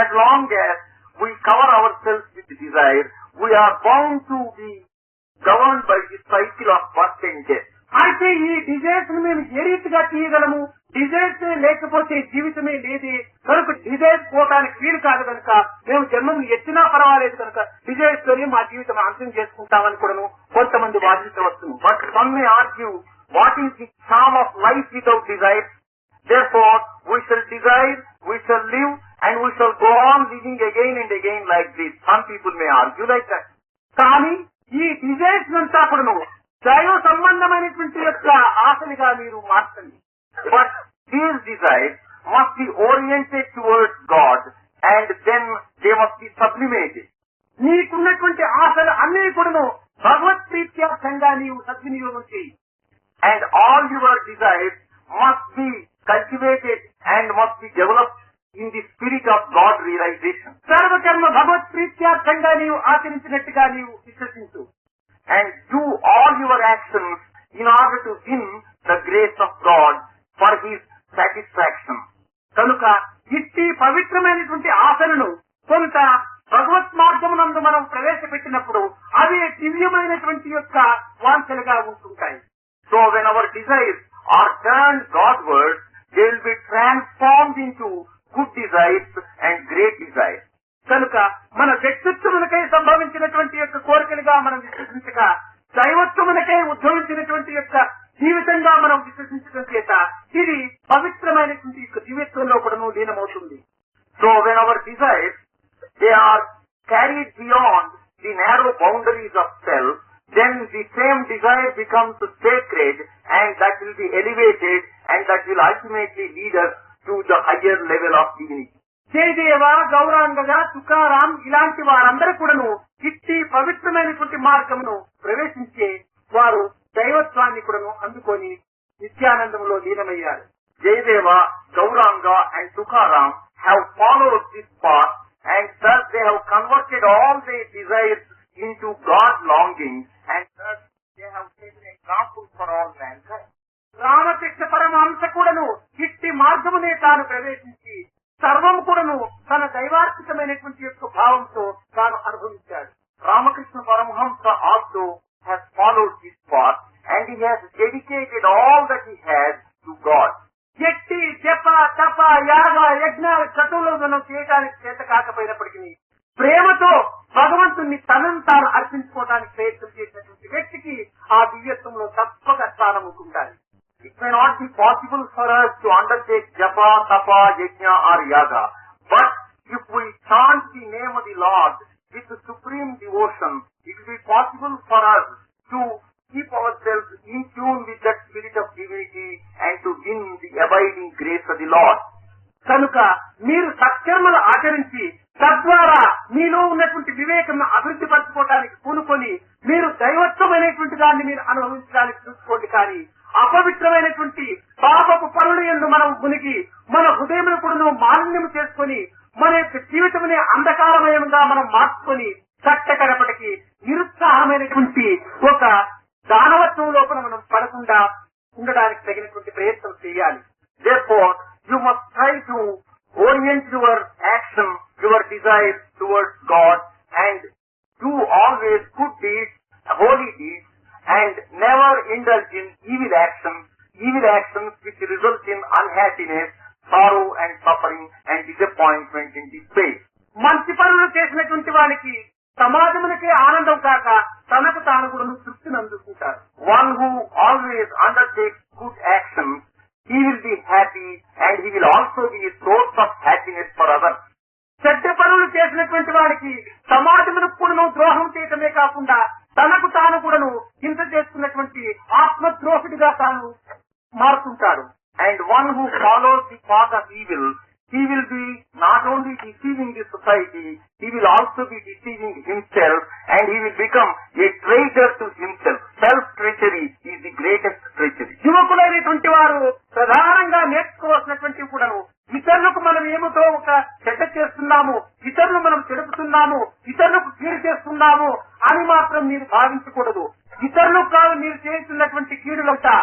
As long as we cover ourselves with desire, we are bound to be governed by the cycle of birth and death. అయితే ఈ desires ను మేము ఏ రీతిగా తీయగలము? డిజైర్స్ లేకపోతే జీవితమే లేదే. కనుక డిజైర్స్ పోవటానికి వీలు కాదు కనుక మేము జన్మము ఎత్తినా పర్వాలేదు కనుక డిజైర్స్ తోనే మా జీవితం అంతం చేసుకుంటామని కూడాను కొంతమంది వాదించవచ్చు. But some may argue, what is the charm of life without desire? Therefore, we shall desire, we shall live, and we shall go on living again and again like this. Some people may argue like that. కానీ ఈ desires అంతా కూడాను దైవ సంబంధమైనటువంటి యొక్క ఆశలుగా మీరు మార్చండి. But these desires must be oriented towards God, and then they must be sublimated. నీకున్నటువంటి ఆశలు అన్నీ కూడాను భగవత్ ప్రీత్యార్థంగా నీవు సద్వినియోగం చేయి. And all your desires must be cultivated and must be developed in the spirit of God realization. సర్వకర్మ భగవత్ ప్రీత్యార్థంగా నీవు ఆచరించినట్టుగా నీవు విశ్వసించు. And do all actions in order to win the grace of God for His satisfaction. కనుక ఇట్టి పవిత్రమైనటువంటి ఆశలను కొంత భగవత్ మార్గమునందు మనం ప్రవేశపెట్టినప్పుడు అవి దివ్యమైనటువంటి యొక్క వాంఛలుగా ఉంటుంటాయి. So when our desires are turned Godward, they will be transformed into good desires and great desires. కనుక మన వ్యక్తిత్వములకై సంభవించినటువంటి యొక్క కోరికలుగా మనం విశ్వసించగా దైవత్వములకై ఉద్భవించినటువంటి యొక్క జీవితంగా మనం విశ్వసించడం చేత ఇది పవిత్రమైనటువంటి యొక్క దివ్యత్వంలో కూడాను లీనమవుతుంది. So when our desires, they are carried beyond the narrow boundaries of self, then the same desire becomes sacred and that will be elevated and that will ultimately lead us to the higher level of divinity. Jayadeva, Gauranga, Tukaram ఇలాంటి వారందరూ కూడాను ఇట్టి పవిత్రమైనటువంటి మార్గమును ప్రవేశించే వారు దైవత్వాన్ని కూడాను అందుకొని నిత్యానందంలో లీనమయ్యారు. Jayadeva, Gauranga and Tukaram have followed this path and thus they have converted all their desires into God longing and thus they have taken an example for all mankind. Ramakrishna Paramahamsa కూడాను ఇట్టి మార్గమునే తాను ప్రవేశించి సర్వం కూడాను తన దైవార్పితమైనటువంటి యొక్క భావంతో తాను అనుభవించాడు. Ramakrishna Paramahamsa also has followed this path and he has dedicated all that he has to God. ఎట్టి జప తప యాగ యజ్ఞ చతువులను చేయడానికి చేత కాకపోయినప్పటికీ ప్రేమతో భగవంతుణ్ణి తనను తాను అర్పించుకోవడానికి ప్రయత్నం చేసినటువంటి వ్యక్తికి ఆ దివ్యత్వంలో తప్పక స్థానం ఉండాలి. It may not be possible for us to undertake japa, tapa, yajna or yaga, but if we chant the name of the Lord with supreme devotion, it will be possible for us to keep ourselves in tune with that spirit of divinity and to win the abiding grace of the Lord. కనుక మీరు సత్కర్మలు ఆచరించి తద్వారా మీలో ఉన్నటువంటి వివేకం అభివృద్ధి పరచుకోవడానికి పూనుకొని మీరు దైవత్వమైనటువంటి దాన్ని మీరు అనుభవించడానికి చూసుకోండి. కానీ అపవిత్రమైనటువంటి పాపపు పనుల యందు మనం మునిగి మన హృదయమును కూడా మాలిన్యం చేసుకొని మన యొక్క జీవితమునే అంధకారమయంగా మనం మార్చుకొని కట్టకడపటికి నిరుత్సాహమైనటువంటి ఒక దానవత్వం లోపల మనం పడకుండా ఉండడానికి తగినటువంటి ప్రయత్నం చేయాలి. Therefore, you must try to orient your action, your desires towards God and do always good deeds, holy deeds, and never indulge in evil actions which result in unhappiness, sorrow and suffering and disappointment in this space. మంచి పనులు చేసినటువంటి వారికి సమాజమునకే ఆనందం కాక తనకు తాను కూడా తృప్తిని అందుకుంటారు. One who always undertakes good actions, he will be happy and he will also be a source of happiness for others. చెడ్డ పనులు చేసినటువంటి వారికి సమాజమునకు కూడా ద్రోహం చేయటమే కాకుండా తనకు తాను కూడాను హింస చేసుకున్నటువంటి ఆత్మద్రోహుడిగా తాను మారుతుంటాడు. And one who follows the path of evil, he will be not only deceiving the society, he will also be deceiving himself and he will become a traitor to himself. Self-treachery is the greatest treachery. యువకులైనటువంటి వారు ప్రధానంగా నేర్చుకోవాల్సినటువంటి కూడాను ఇతరులకు మనం ఏమిటో ఒక చెడ్డ చేస్తున్నాము, ఇతరులు మనం చెడుపుతున్నాము, ఇతరులకు కీడు చేస్తున్నాము అని మాత్రం మీరు భావించకూడదు. ఇతరులకు కాదు మీరు చేస్తున్నటువంటి కీడులంతా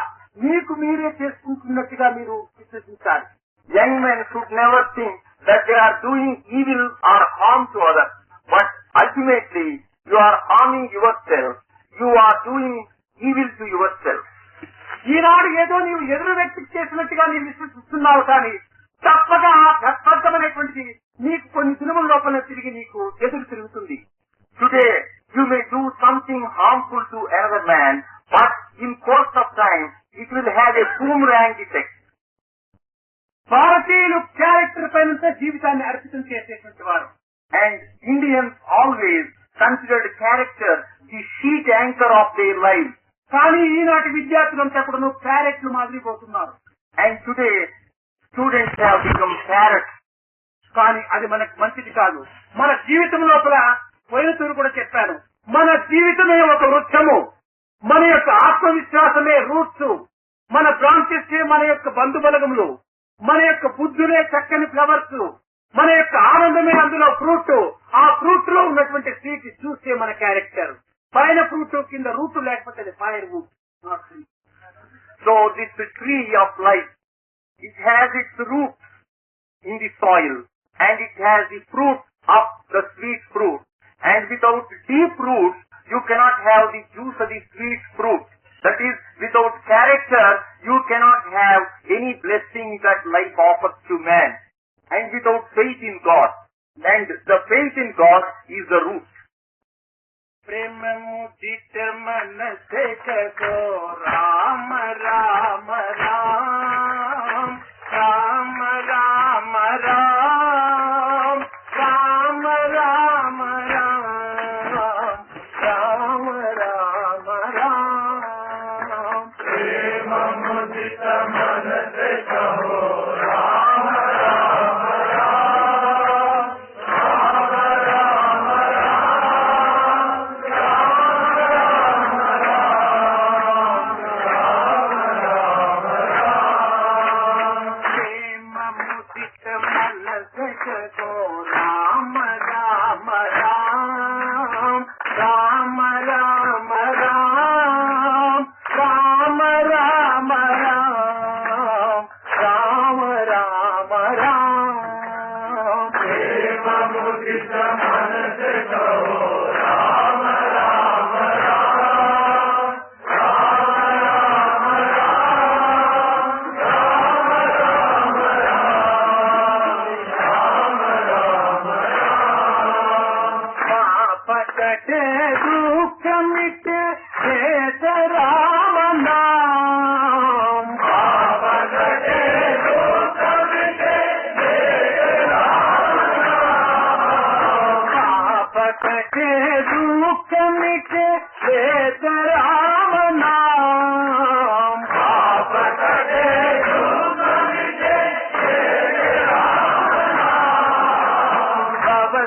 మీకు మీరే చేసుకుంటున్నట్టుగా మీరు విశ్వసించాలి. Young men should never think that they are doing evil or harm to others, but ultimately you are harming yourself. You are doing evil to yourself. ఈనాడు ఏదో నీవు ఎదురు వ్యక్తికి చేసినట్టుగా నీవు విశ్వసిస్తున్నావు కానీ తప్పగా ఆ స్పర్శమైనటువంటిది నీకు కొన్ని దినముల లోపల తిరిగి నీకు ఎదురు తిరుగుతుంది. Today you may do something harmful to another man, but in course of time it will have a boomerang effect. భారతీయులు క్యారెక్టర్ పైన జీవితాన్ని అర్పితం చేసేటువంటి వారు. And Indians always considered character the sheet anchor of their lives. కానీ ఈనాటి విద్యార్థులంతా కూడా క్యారెట్లు మాదిరిపోతున్నారు. And today students have become parrots. కానీ అది మనకు మంచిది కాదు. మన జీవితం లోపల పోయినతూరు కూడా చెప్పాను, మన జీవితమే ఒక వృక్షము, మన యొక్క ఆత్మవిశ్వాసమే రూట్స్, మన బ్రాంచెస్ మన యొక్క బంధుబలగములు, మన యొక్క బుద్ధులే చక్కని ఫ్లవర్స్, మన యొక్క ఆనందమే అందులో ఫ్రూట్. ఆ ఫ్రూట్ లో ఉన్నటువంటి సీడ్ చూస్తే మన క్యారెక్టర్. పైన ఫ్రూట్ కింద రూట్ లేకపోతే అది fire wood. So this tree of life, it has its roots in the soil and it has the fruit of the sweet fruit. And without deep roots, you cannot have the juice of the sweet fruit. That is, without character, you cannot have any blessing that life offers to man. And without faith in God. And the faith in God is the root. प्रेम मुदित मन से कहो राम राम राम राम राम राम राम राम राम राम राम राम प्रेम मुदित मन से कहो राम राम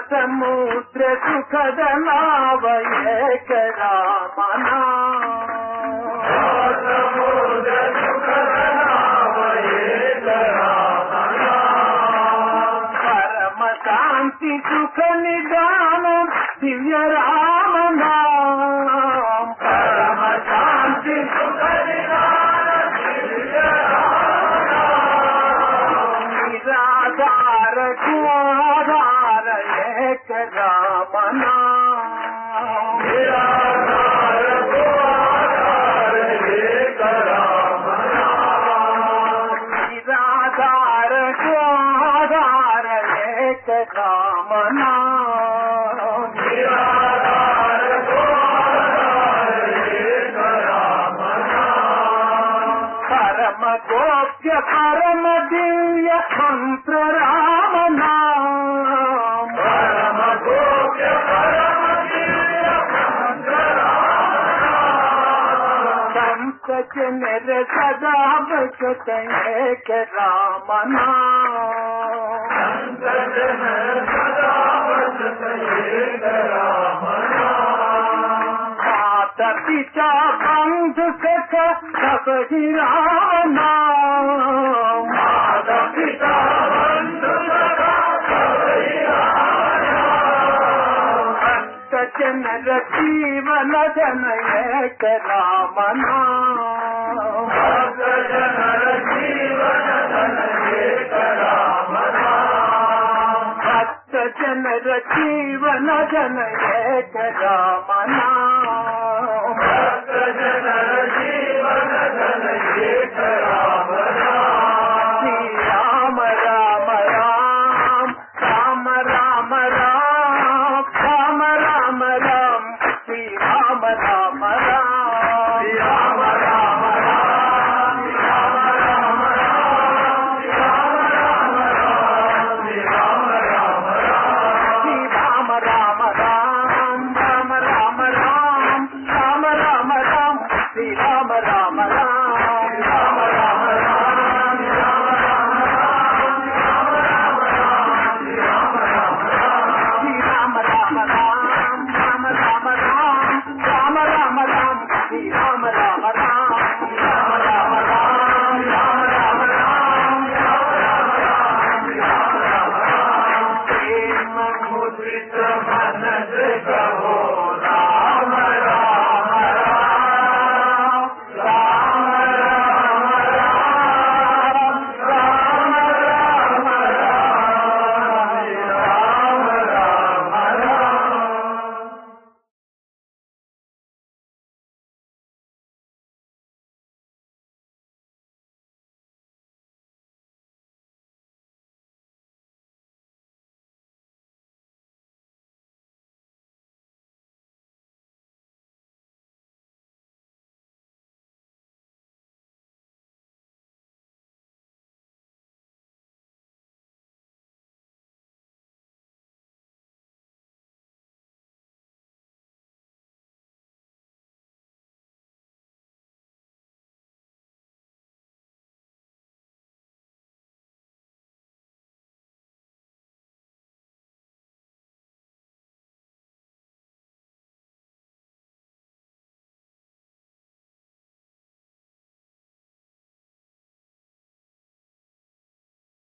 समुद्र सुखद नाव एक रामना समुद्र सुखद नाव एक रामना परम शांति सुख निदान दिव्य राम नाम परम शांति सुख निदान दिव्य राम नाम निराधार कुआधार एक राम नाम निराधार कुआधार एक राम नाम निराधार कुआधार एक राम नाम निराधार कुआधार एक राम नाम परम गोप्य परम दिव्य मंत्र राम नाम परम गोप्य परम दिव्य मंत्र राम नाम संत जनर सदा भक्त एक राम नाम संत जनर सदा भक्त एक राम नाम माता पिता बंधु सखा सब ही राम नाम माता पिता बंधु सखा सब ही राम नाम भक्त जनर जीवन जन एक राम नाम भक्त जनर जीवन जन एक राम नाम भक्त जनर जीवन जन एक राम नाम भक्त जनर जीवन जन एक राम नाम श्री राम राम राम राम राम राम राम राम राम श्री राम राम राम श्री राम राम राम राम राम राम राम राम राम श्री राम राम राम श्री राम राम राम राम राम राम राम राम राम श्री राम राम राम राम राम राम राम राम राम राम राम राम श्री राम राम राम श्री राम राम राम राम राम राम राम राम राम श्री राम राम